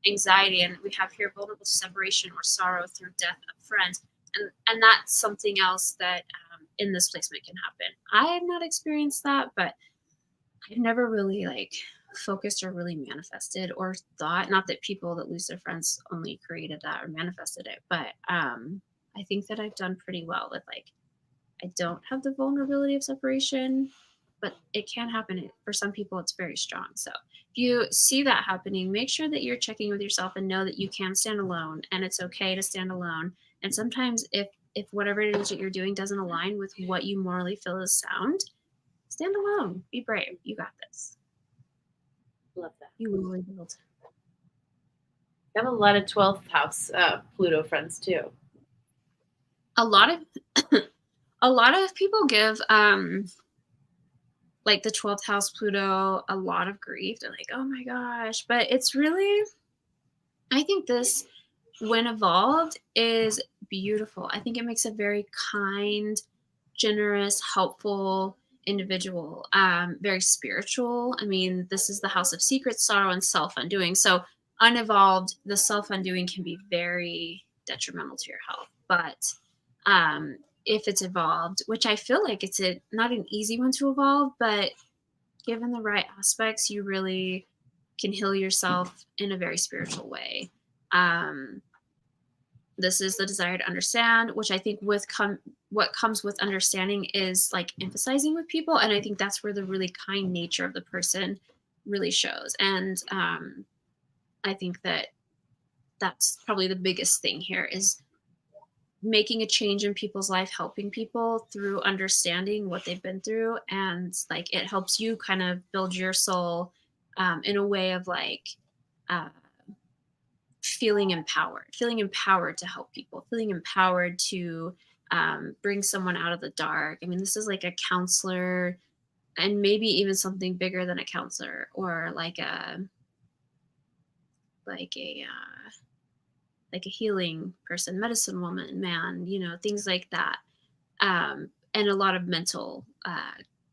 anxiety. And we have here vulnerable to separation or sorrow through death of friends. And that's something else that in this placement can happen. I have not experienced that, but I've never really like focused or really manifested or thought, not that people that lose their friends only created that or manifested it, but I think that I've done pretty well with like, I don't have the vulnerability of separation, but it can happen. For some people, it's very strong. So if you see that happening, make sure that you're checking with yourself and know that you can stand alone, and it's okay to stand alone. And sometimes if whatever it is that you're doing doesn't align with what you morally feel is sound, stand alone. Be brave. You got this. Love that. You will be able to. I have a lot of 12th house Pluto friends too. A lot of people give like the 12th house Pluto a lot of grief. They're like, oh my gosh. But it's really, I think this, when evolved, is beautiful. I think it makes a very kind, generous, helpful individual, very spiritual. I mean, this is the house of secrets, sorrow, and self-undoing. So unevolved, the self-undoing can be very detrimental to your health. But if it's evolved, which I feel like it's not an easy one to evolve, but given the right aspects, you really can heal yourself in a very spiritual way. This is the desire to understand, which I think what comes with understanding is like emphasizing with people. And I think that's where the really kind nature of the person really shows. And I think that that's probably the biggest thing here is making a change in people's life, helping people through understanding what they've been through. And like, it helps you kind of build your soul in a way of like, feeling empowered to help people, feeling empowered to bring someone out of the dark. I mean, this is like a counselor, and maybe even something bigger than a counselor, or like a healing person, medicine woman, man, things like that. And a lot of mental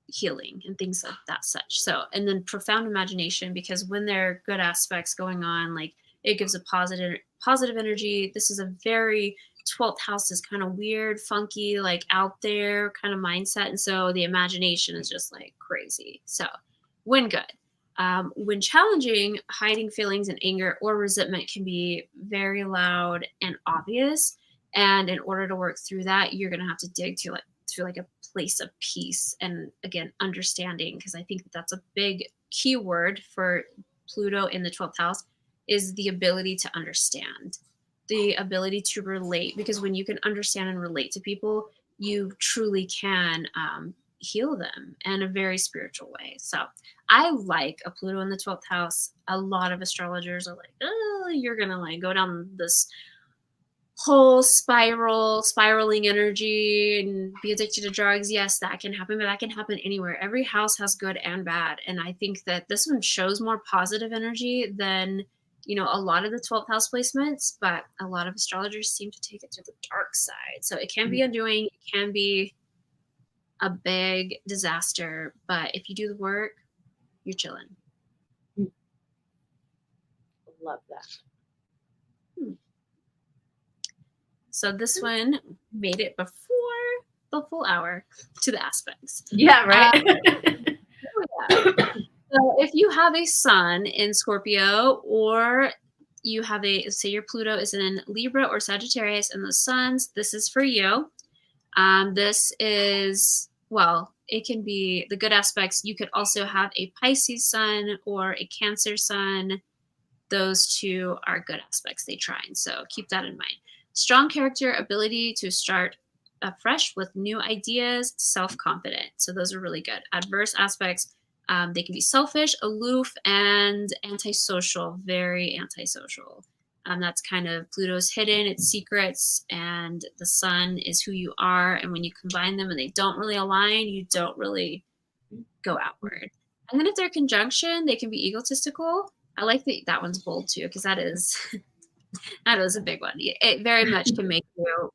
healing and things like that such. So, and then profound imagination, because when there are good aspects going on, like, it gives a positive energy. This is a very 12th house is kind of weird, funky, like out there kind of mindset. And so the imagination is just like crazy. So when good, when challenging, hiding feelings and anger or resentment can be very loud and obvious. And in order to work through that, you're going to have to dig to a place of peace and, again, understanding, because I think that's a big keyword for Pluto in the 12th house, is the ability to understand, the ability to relate, because when you can understand and relate to people, you truly can heal them in a very spiritual way. So I like a Pluto in the 12th house. A lot of astrologers are like, oh, you're going to like go down this whole spiraling energy and be addicted to drugs, yes, that can happen, but that can happen anywhere. Every house has good and bad. And I think that this one shows more positive energy than, a lot of the 12th house placements, but a lot of astrologers seem to take it to the dark side. So it can be undoing, it can be a big disaster, but if you do the work, you're chilling. Love that. So this one made it before the full hour to the aspects. Yeah, right. So if you have a sun in Scorpio, or you have say your Pluto is in Libra or Sagittarius and the suns, this is for you. This is, it can be the good aspects. You could also have a Pisces sun or a Cancer sun. Those two are good aspects they trine. So keep that in mind. Strong character, ability to start afresh with new ideas, self-confident. So those are really good. Adverse aspects, they can be selfish, aloof, and antisocial, very antisocial. That's kind of Pluto's hidden, it's secrets, and the sun is who you are. And when you combine them and they don't really align, you don't really go outward. And then if they're conjunction, they can be egotistical. I like that one's bold too, because that is a big one. It very much can make you,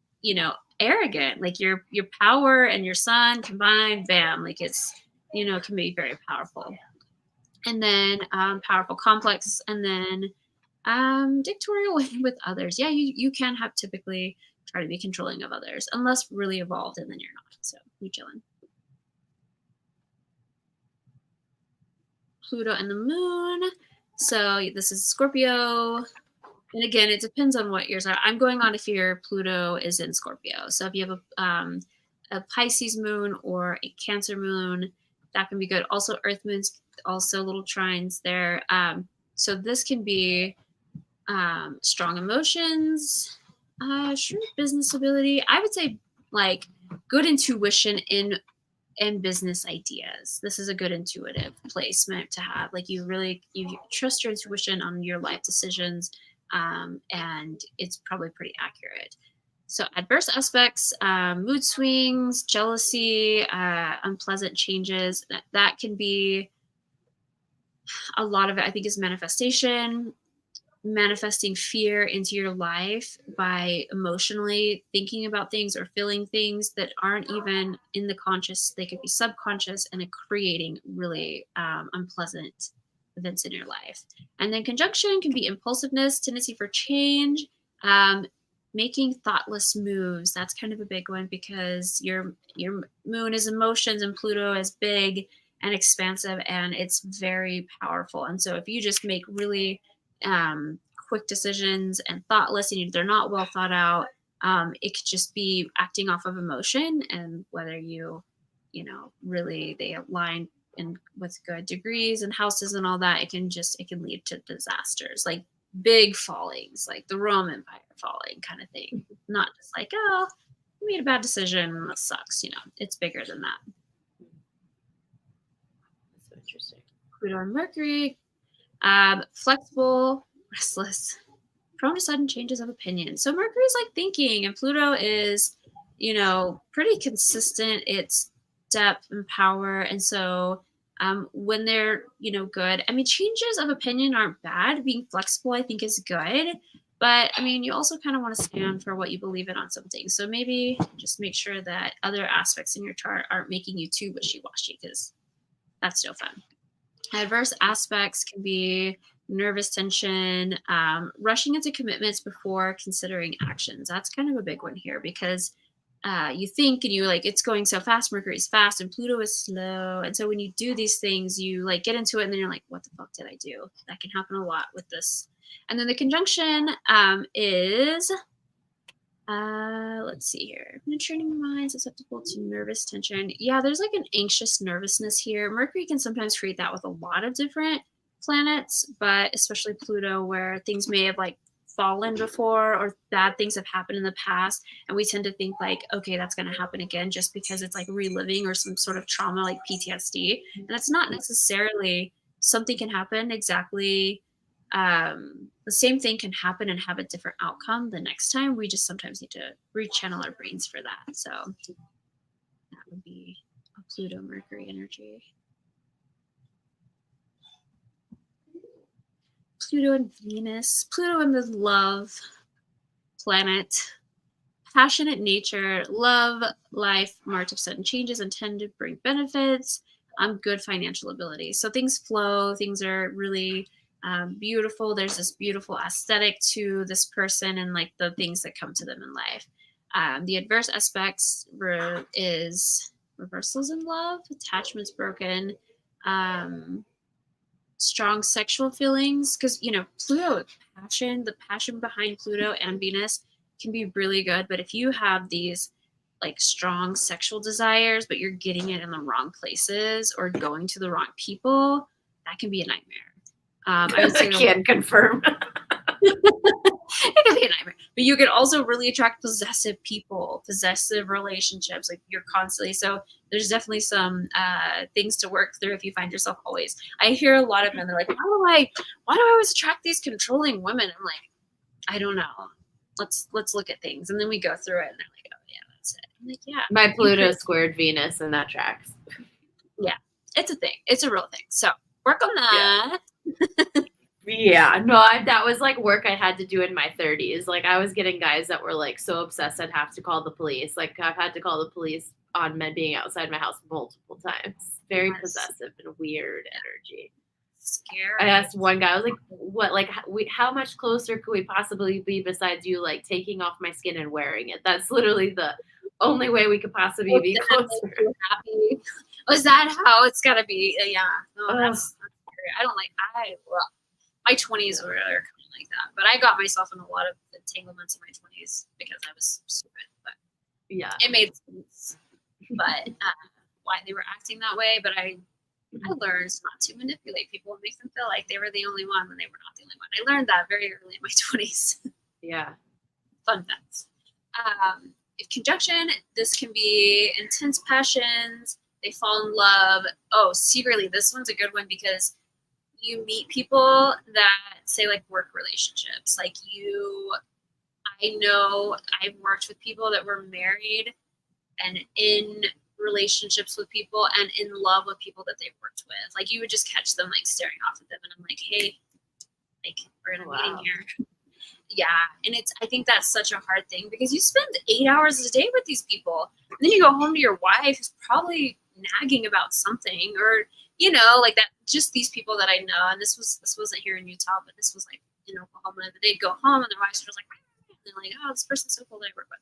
arrogant. Like your power and your sun combined, bam, like it's, can be very powerful. And then powerful, complex, and then dictatorial with others. Yeah, you can have typically try to be controlling of others, unless really evolved, and then you're not. So you chilling. Pluto and the moon. So this is Scorpio. And again, it depends on what yours are. I'm going on if your Pluto is in Scorpio. So if you have a Pisces moon or a Cancer moon, that can be good. Also, Earth moons, also little trines there. So this can be strong emotions, shrewd business ability. I would say like good intuition in business ideas. This is a good intuitive placement to have. Like you trust your intuition on your life decisions. And it's probably pretty accurate. So adverse aspects, mood swings, jealousy, unpleasant changes, that can be a lot of it, I think, is manifesting fear into your life by emotionally thinking about things or feeling things that aren't even in the conscious. They could be subconscious, and creating really unpleasant events in your life. And then conjunction can be impulsiveness, tendency for change, making thoughtless moves. That's kind of a big one, because your moon is emotions and Pluto is big and expansive, and it's very powerful. And so if you just make really quick decisions and thoughtless, and they're not well thought out, it could just be acting off of emotion, and whether really they align with good degrees and houses and all that, it can lead to disasters, like big fallings, like the Roman Empire falling kind of thing. Not just like, oh, we made a bad decision, that sucks. It's bigger than that. That's so interesting. Pluto and Mercury, flexible, restless, prone to sudden changes of opinion. So Mercury is like thinking, and Pluto is, pretty consistent. It's depth and power. And so when they're, good, changes of opinion aren't bad. Being flexible, I think, is good. But you also kind of want to stand for what you believe in on something. So maybe just make sure that other aspects in your chart aren't making you too wishy-washy, because that's no fun. Adverse aspects can be nervous tension, rushing into commitments before considering actions. That's kind of a big one here, because you think and it's going so fast. Mercury is fast and Pluto is slow. And so when you do these things, you get into it, and then you're like, what the fuck did I do? That can happen a lot with this. And then the conjunction is, let's see here. Penetrating mind, susceptible to nervous tension. Yeah, there's an anxious nervousness here. Mercury can sometimes create that with a lot of different planets, but especially Pluto, where things may have fallen before, or bad things have happened in the past, and we tend to think okay, that's going to happen again, just because it's reliving or some sort of trauma like PTSD. And that's not necessarily. Something can happen exactly the the same thing can happen and have a different outcome the next time. We just sometimes need to rechannel our brains for that. So that would be a Pluto Mercury energy. Pluto and Venus. Pluto and the love planet. Passionate nature, love, life, March of sudden changes and tend to bring benefits. Good financial ability. So things flow, things are really beautiful. There's this beautiful aesthetic to this person and like the things that come to them in life. The adverse aspects is reversals in love, attachments broken, strong sexual feelings. Because, you know, Pluto, passion, the passion behind Pluto and Venus can be really good. But if you have these like strong sexual desires, but you're getting it in the wrong places or going to the wrong people, that can be a nightmare. I would say I can confirm. It can be a nightmare. But you can also really attract possessive people, possessive relationships. Like you're constantly, so there's definitely some things to work through if you find yourself always. I hear a lot of men, they're like, why do I always attract these controlling women? I'm like, I don't know. Let's look at things. And then we go through it and they're like, oh yeah, that's it. I'm like, yeah. My Pluto squared Venus and that tracks. Yeah. It's a thing. It's a real thing. So work on that. Yeah, no, that was like work I had to do in my 30s. Like I was getting guys that were like so obsessed I'd have to call the police. Like I've had to call the police on men being outside my house multiple times. Very possessive and weird energy. Scary. I asked one guy, I was like, what, like how much closer could we possibly be besides you like taking off my skin and wearing it? That's literally the only way we could possibly be closer. Happy. Was that how it's gotta be? Yeah. No, that's scary. I don't like my 20s were kind of like that, but I got myself in a lot of entanglements in my 20s because I was stupid. But yeah, it made sense. But why they were acting that way? But I learned not to manipulate people and make them feel like they were the only one when they were not the only one. I learned that very early in my 20s. Yeah. Fun facts. If conjunction, this can be intense passions. They fall in love. Oh, secretly, this one's a good one because you meet people that say like work relationships. Like I know I've worked with people that were married and in relationships with people and in love with people that they've worked with. Like you would just catch them like staring off at them and I'm like, hey, like we're in a meeting here. Yeah. And I think that's such a hard thing because you spend 8 hours a day with these people. And then you go home to your wife who's probably nagging about something or, you know, like that, just these people that I know. And this wasn't here in Utah, but this was like in Oklahoma. They'd go home and their wives were like, and they're like, oh, this person's so cool that I work with.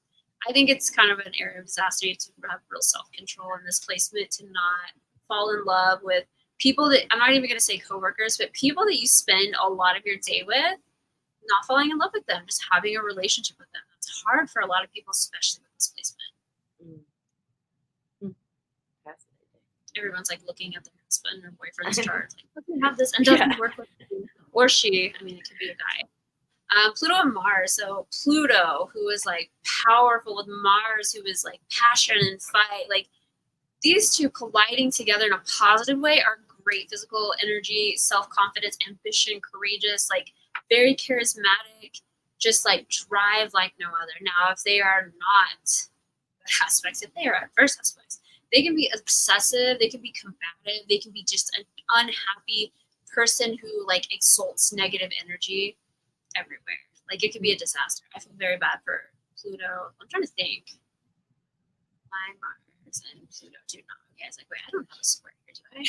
I think it's kind of an area of disaster to have real self-control in this placement, to not fall in love with people that, I'm not even going to say coworkers, but people that you spend a lot of your day with, not falling in love with them, just having a relationship with them. That's hard for a lot of people, especially with this placement. Everyone's like looking at their husband or boyfriend's chart, like, doesn't have this and doesn't work with him. Or she, I mean, it could be a guy. Pluto and Mars. So Pluto, who is like powerful, with Mars, who is like passion and fight. Like these two colliding together in a positive way are great. Physical energy, self-confidence, ambition, courageous, like very charismatic, just like drive like no other. Now, if they are not aspects, if they are adverse aspects, they can be obsessive, they can be combative, they can be just an unhappy person who like exalts negative energy everywhere. Like it could be a disaster. I feel very bad for Pluto. I'm trying to think. My Mars and Pluto do not. Okay, I was like, wait, I don't have a square here, do I? No.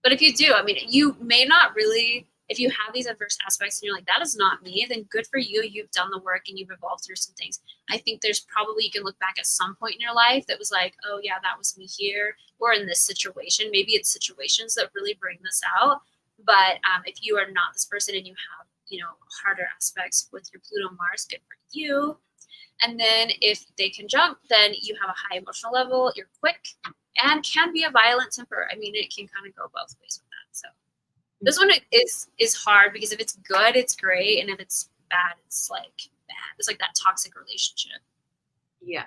But if you do, I mean, you may not really, if you have these adverse aspects and you're like, that is not me, then good for you. You've done the work and you've evolved through some things. I think there's probably, you can look back at some point in your life that was like, oh yeah, that was me here or in this situation. Maybe it's situations that really bring this out. But if you are not this person and you have, you know, harder aspects with your Pluto Mars, good for you. And then if they conjunct, then you have a high emotional level, you're quick, and can be a violent temper. I mean, it can kind of go both ways with that. So this one is hard because if it's good, it's great. And if it's bad, it's like bad. It's like that toxic relationship. Yeah.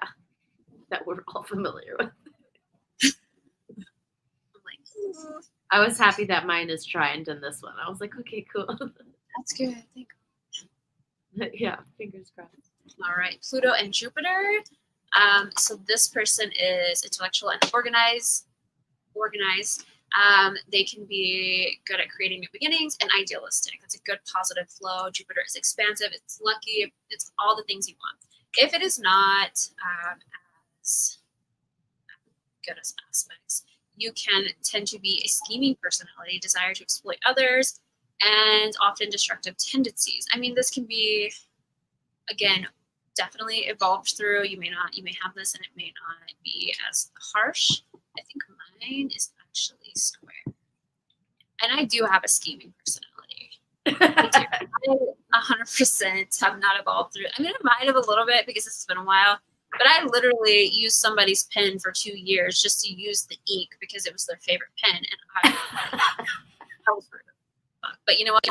That we're all familiar with. I'm like, I was happy that mine is trined in this one. I was like, okay, cool. That's good. Thank Yeah, fingers crossed. All right, Pluto and Jupiter. So this person is intellectual and organized. They can be good at creating new beginnings and idealistic. That's a good positive flow. Jupiter is expansive. It's lucky. It's all the things you want. If it is not as good as aspects, you can tend to be a scheming personality, desire to exploit others, and often destructive tendencies. I mean, this can be, again, definitely evolved through. You may have this and it may not be as harsh. I think mine is actually square. And I do have a scheming personality. I 100% have not evolved through. I mean, I might have a little bit because this has been a while, but I literally used somebody's pen for 2 years just to use the ink because it was their favorite pen. And I was rude. But you know what?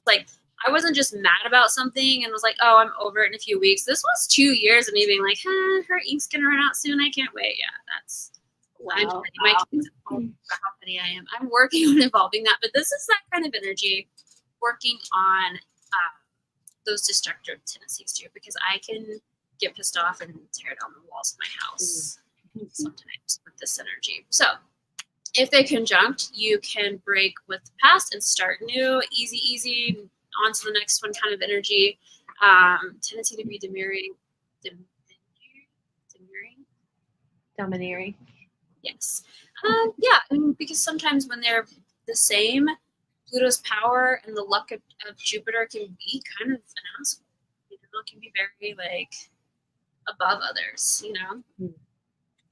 Like, I wasn't just mad about something and was like, oh, I'm over it in a few weeks. This was 2 years of me being like, her ink's going to run out soon. I can't wait. Yeah, that's wow. My kids how petty I am. I'm working on evolving that. But this is that kind of energy, working on those destructive tendencies too, because I can get pissed off and tear down the walls of my house sometimes with this energy. So if they conjunct, you can break with the past and start new, easy, on to the next one kind of energy. Tendency to be Domineering. Yes. Yeah, I mean, because sometimes when they're the same, Pluto's power and the luck of Jupiter can be kind of an asshole. You know, it can be very, like, above others, you know? Mm.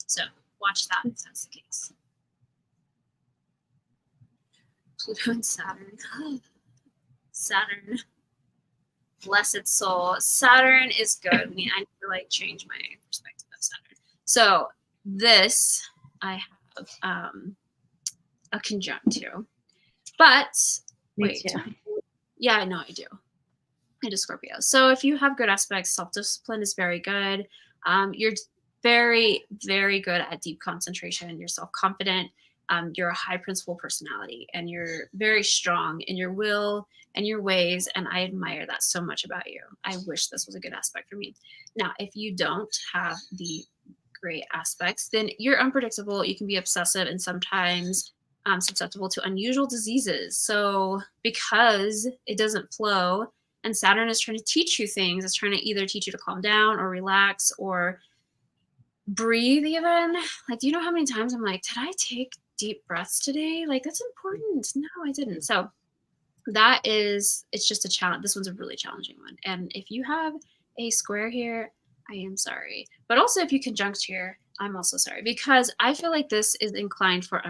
So watch that if that's the case. Pluto and Saturn. Saturn. Blessed soul. Saturn is good. I mean, I need to, like, change my perspective of Saturn. So this I have a conjunct to. But wait. Yeah, no, I do. I do Scorpio. So if you have good aspects, self-discipline is very good. You're very, very good at deep concentration. You're self-confident. You're a high principle personality, and you're very strong in your will and your ways. And I admire that so much about you. I wish this was a good aspect for me. Now, if you don't have the great aspects, then you're unpredictable. You can be obsessive and sometimes susceptible to unusual diseases. So because it doesn't flow, and Saturn is trying to teach you things, it's trying to either teach you to calm down or relax or breathe even. Like, do you know how many times I'm like, did I take deep breaths today? Like, that's important. No, I didn't. So it's just a challenge. This one's a really challenging one. And if you have a square here, I am sorry. But also if you conjunct here, I'm also sorry, because I feel like this is inclined for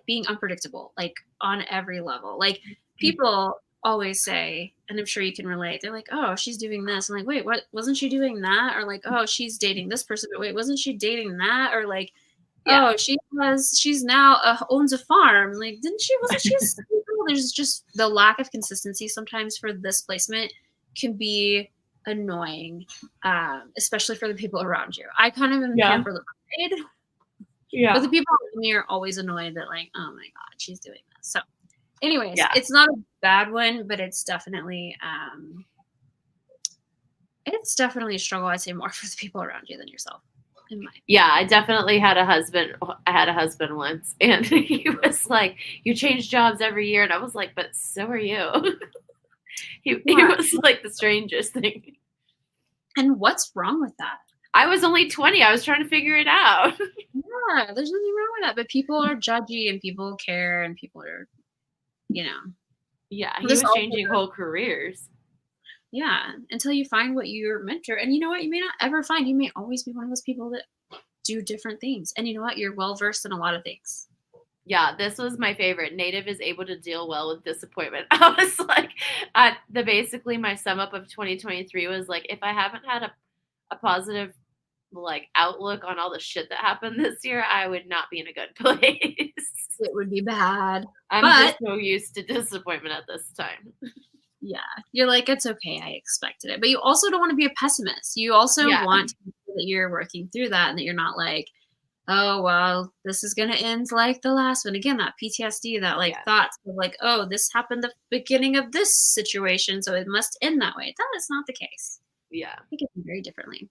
being unpredictable, like on every level. Like, people always say, and I'm sure you can relate, they're like, oh, she's doing this. I'm like, wait, what? Wasn't she doing that? Or like, oh, she's dating this person, but wait, wasn't she dating that? Or like, yeah. Oh, she's now owns a farm. Like, wasn't she? There's just the lack of consistency sometimes for this placement can be annoying, especially for the people around you. I kind of am here for the ride. Yeah. But the people around me are always annoyed that, like, oh my God, she's doing this. So anyways, it's not a bad one, but it's definitely a struggle, I'd say, more for the people around you than yourself. Yeah, I definitely had a husband. I had a husband once, and he was like, you change jobs every year. And I was like, but so are you. He was like the strangest thing. And what's wrong with that? I was only 20. I was trying to figure it out. Yeah, there's nothing wrong with that. But people are judgy and people care and people are, you know. Yeah, he was changing whole careers. Yeah, until you find what you're meant for. And you know what? You may not ever find. You may always be one of those people that do different things. And you know what? You're well-versed in a lot of things. Yeah, this was my favorite. Native is able to deal well with disappointment. I was like, basically my sum up of 2023 was like, if I haven't had a positive like outlook on all the shit that happened this year, I would not be in a good place. It would be bad. I'm just so used to disappointment at this time. Yeah, you're like, it's okay, I expected it. But you also don't want to be a pessimist. You also want to make sure that you're working through that and that you're not like, oh, well, this is gonna end like the last one. Again, that PTSD, that like Yeah. thoughts of like, oh, this happened the beginning of this situation, so it must end that way. That is not the case. Yeah. It could be very differently.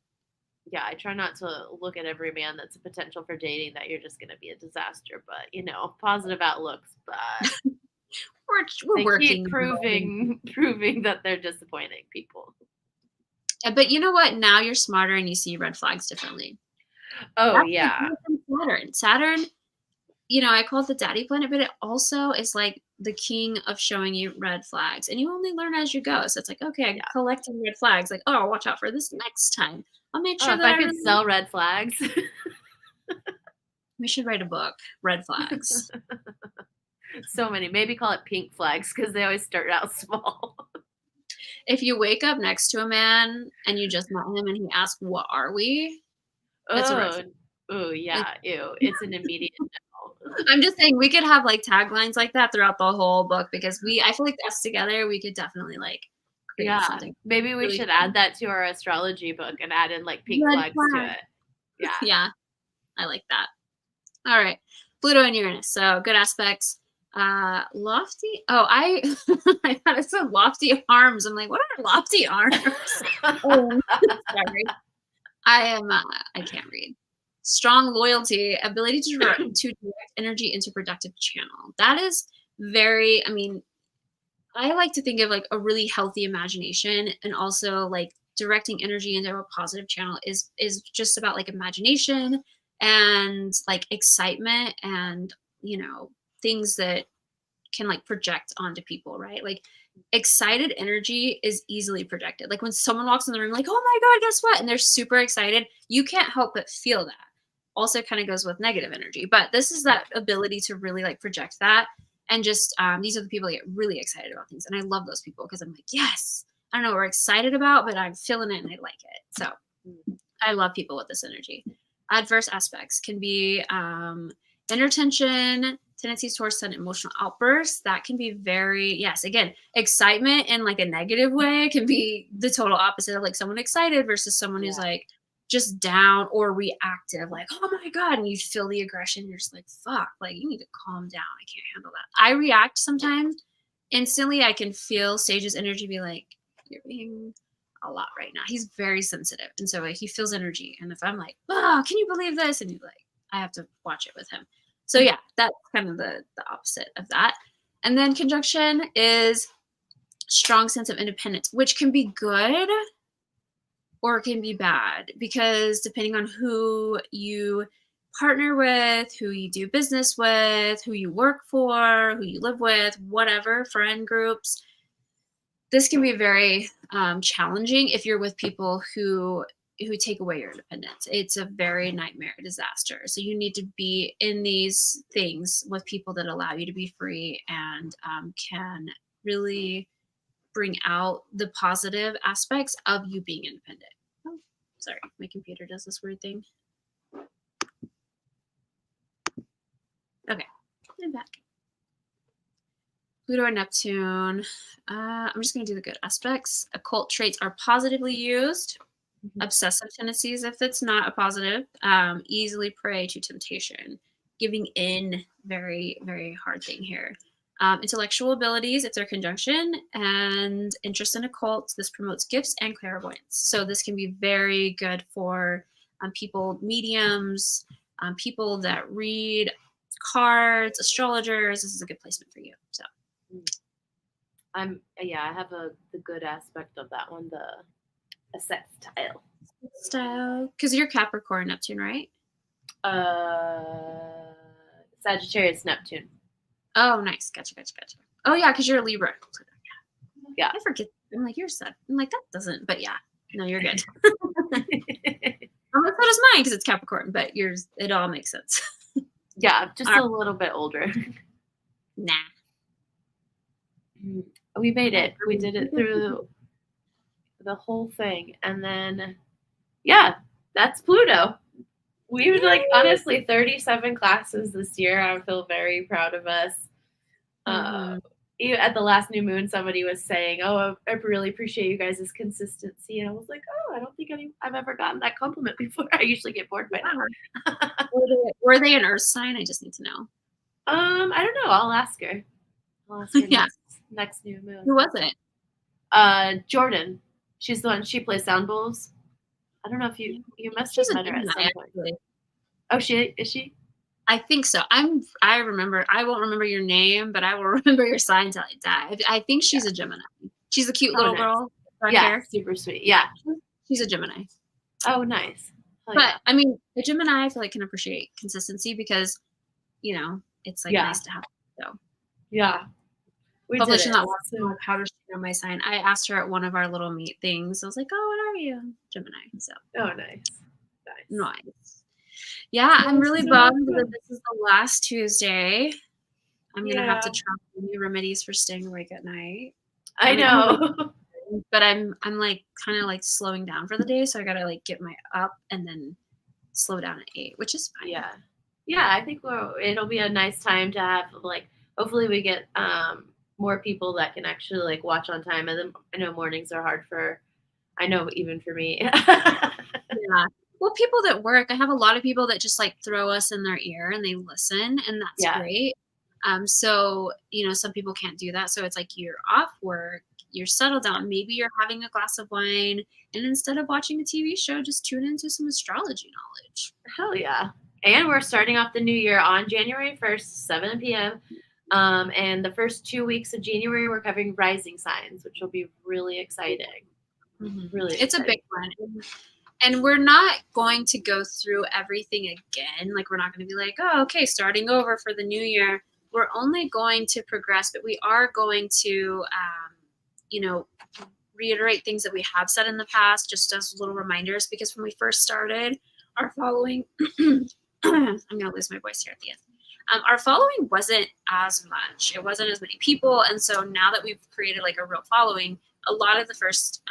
Yeah, I try not to look at every man that's a potential for dating that you're just going to be a disaster, but positive outlooks, but We're they keep working. proving that they're disappointing people. But you know what? Now you're smarter and you see red flags differently. Oh, That's like yeah. Saturn. Saturn, I call it the daddy planet, but it also is like the king of showing you red flags. And you only learn as you go. So it's like, okay, I Yeah. collected red flags. Like, oh, watch out for this next time. I'll make sure Oh, if that I I could really. sell red flags. We should write a book, Red Flags. So many. Maybe call it pink flags because they always start out small. If you wake up next to a man and you just met him and he asks, "What are we?" That's a red Oh, flag. oh, Like, yeah. Ew. It's an immediate no. I'm just saying we could have like taglines like that throughout the whole book because I feel like us together, we could definitely like create Yeah. something Maybe we really should fun. add that to our astrology book and add in like pink Red flags to flag. it. Yeah. Yeah, I like that. All right. Pluto and Uranus. So good aspects. Lofty. Oh, I I thought it said lofty arms. I'm like, what are lofty arms? Oh, sorry. I can't read. Strong loyalty, ability to direct energy into productive channel. That is very, I like to think of like a really healthy imagination, and also like directing energy into a positive channel is just about like imagination and like excitement and, things that can like project onto people, right? Like excited energy is easily projected. Like when someone walks in the room, like, oh my God, guess what? And they're super excited, you can't help but feel that. Also, kind of goes with negative energy, but this is that ability to really like project that. And just these are the people that get really excited about things. And I love those people because I'm like, yes, I don't know what we're excited about, but I'm feeling it and I like it. So I love people with this energy. Adverse aspects can be inner tension, tendencies towards sudden emotional outbursts. That can be very, yes, again, excitement in like a negative way can be the total opposite of like someone excited versus someone who's Yeah. like just down or reactive, like, oh my God. And you feel the aggression. You're just like, fuck, like you need to calm down. I can't handle that. I react sometimes instantly. I can feel Sage's energy be like, you're being a lot right now. He's very sensitive. And so like, he feels energy. And if I'm like, oh, can you believe this? And he's like, I have to watch it with him. So yeah, that's kind of the opposite of that. And then conjunction is strong sense of independence, which can be good or it can be bad because depending on who you partner with, who you do business with, who you work for, who you live with, whatever, friend groups, this can be very challenging if you're with people who take away your independence. It's a very nightmare disaster. So you need to be in these things with people that allow you to be free and can really bring out the positive aspects of you being independent. Oh, sorry, my computer does this weird thing. Okay, I'm back. Pluto and Neptune. I'm just going to do the good aspects. Occult traits are positively used. Obsessive tendencies, if it's not a positive, easily prey to temptation. Giving in, very, very hard thing here. Intellectual abilities, if they're conjunction, and interest in occults, this promotes gifts and clairvoyance. So this can be very good for people, mediums, people that read cards, astrologers. This is a good placement for you. So I have the good aspect of that one, a sextile. style, because you're Capricorn Neptune, right? Sagittarius Neptune. Oh, nice. Gotcha. Oh, yeah, because you're a Libra. Yeah. I forget. I'm like, you're set. I'm like, that doesn't, but yeah. No, you're good. I'm like, so does mine because it's Capricorn, but yours, it all makes sense. Yeah, just a little bit older. Nah. We made it. We did it through the whole thing. And then, yeah, that's Pluto. We were like, honestly, 37 classes this year. I feel very proud of us. at the last new moon, somebody was saying, "Oh, I really appreciate you guys' consistency," and I was like, "Oh, I don't think I've ever gotten that compliment before." I usually get bored by now. Were they an earth sign? I just need to know. I don't know. I'll ask her. Yeah. Next new moon. Who was it? Jordan. She's the one. She plays sound bowls. I don't know if you must have She's a met her at Gemini, some point. actually. Oh, is she? I think so. I remember. I won't remember your name, but I will remember your sign until I die. I think she's a Gemini. She's a cute little nice. girl. Dark Yeah, hair. super sweet. Yeah. She's a Gemini. Oh, nice. Oh, But I mean, a Gemini I feel like can appreciate consistency because, it's like nice to have. So yeah. hopefully she's not watching. Like, how does she know my sign? I asked her at one of our little meet things. I was like, "Oh, what are you?" Gemini. So. Oh, nice. Nice. Yeah, I'm really bummed that this is the last Tuesday. I'm gonna have to try new remedies for staying awake at night. I know. But I'm like kind of like slowing down for the day, so I gotta like get my up and then slow down at 8, which is fine. Yeah. I think it'll be a nice time to have like. Hopefully, we get more people that can actually like watch on time. And then I know mornings are hard I know even for me. Yeah. Well, people that work, I have a lot of people that just like throw us in their ear and they listen, and that's great. So, some people can't do that. So it's like you're off work, you're settled down, maybe you're having a glass of wine, and instead of watching a TV show, just tune into some astrology knowledge. Hell yeah. And we're starting off the new year on January 1st, 7 p.m. And the first 2 weeks of January, we're covering rising signs, which will be really exciting. Mm-hmm. Really exciting. It's a big one. And we're not going to go through everything again. Like, we're not going to be like, oh, okay, starting over for the new year. We're only going to progress, but we are going to, reiterate things that we have said in the past, just as little reminders, because when we first started, our following, I'm going to lose my voice here at the end. Our following wasn't as much. It wasn't as many people. And so now that we've created like a real following, a lot of the first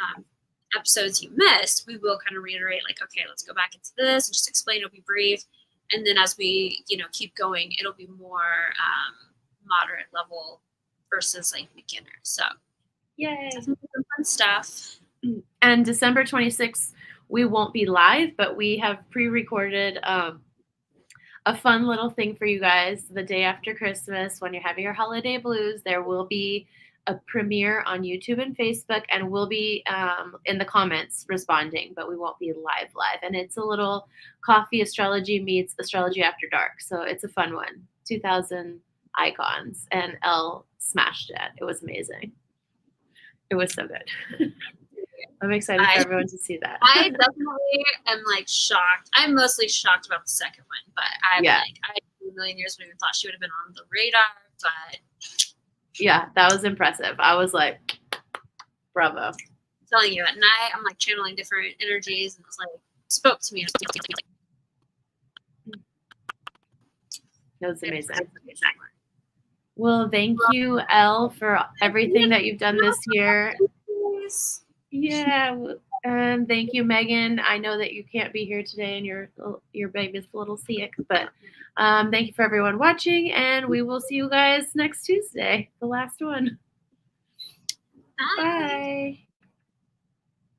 episodes you missed, we will kind of reiterate like, okay, let's go back into this and just explain. It'll be brief. And then as we, keep going, it'll be more moderate level versus like beginner. So yay. Some fun stuff. And December 26th, we won't be live, but we have pre-recorded a fun little thing for you guys the day after Christmas. When you're having your holiday blues, there will be a premiere on YouTube and Facebook, and we'll be in the comments responding, but we won't be live. And it's a little coffee astrology meets astrology after dark. So it's a fun one. 2,000 icons, and Elle smashed it. It was amazing. It was so good. I'm excited for everyone to see that. I definitely am like shocked. I'm mostly shocked about the second one, but I a million years would have thought she would have been on the radar, but yeah, that was impressive. I was like, bravo. I'm telling you, at night, I'm like channeling different energies, and it's like, spoke to me. That was amazing. Well, thank you, Elle, for everything that you've done this year. Yeah, and thank you, Megan. I know that you can't be here today and your baby's a little sick, but thank you for everyone watching, and we will see you guys next Tuesday, the last one. Bye. Bye.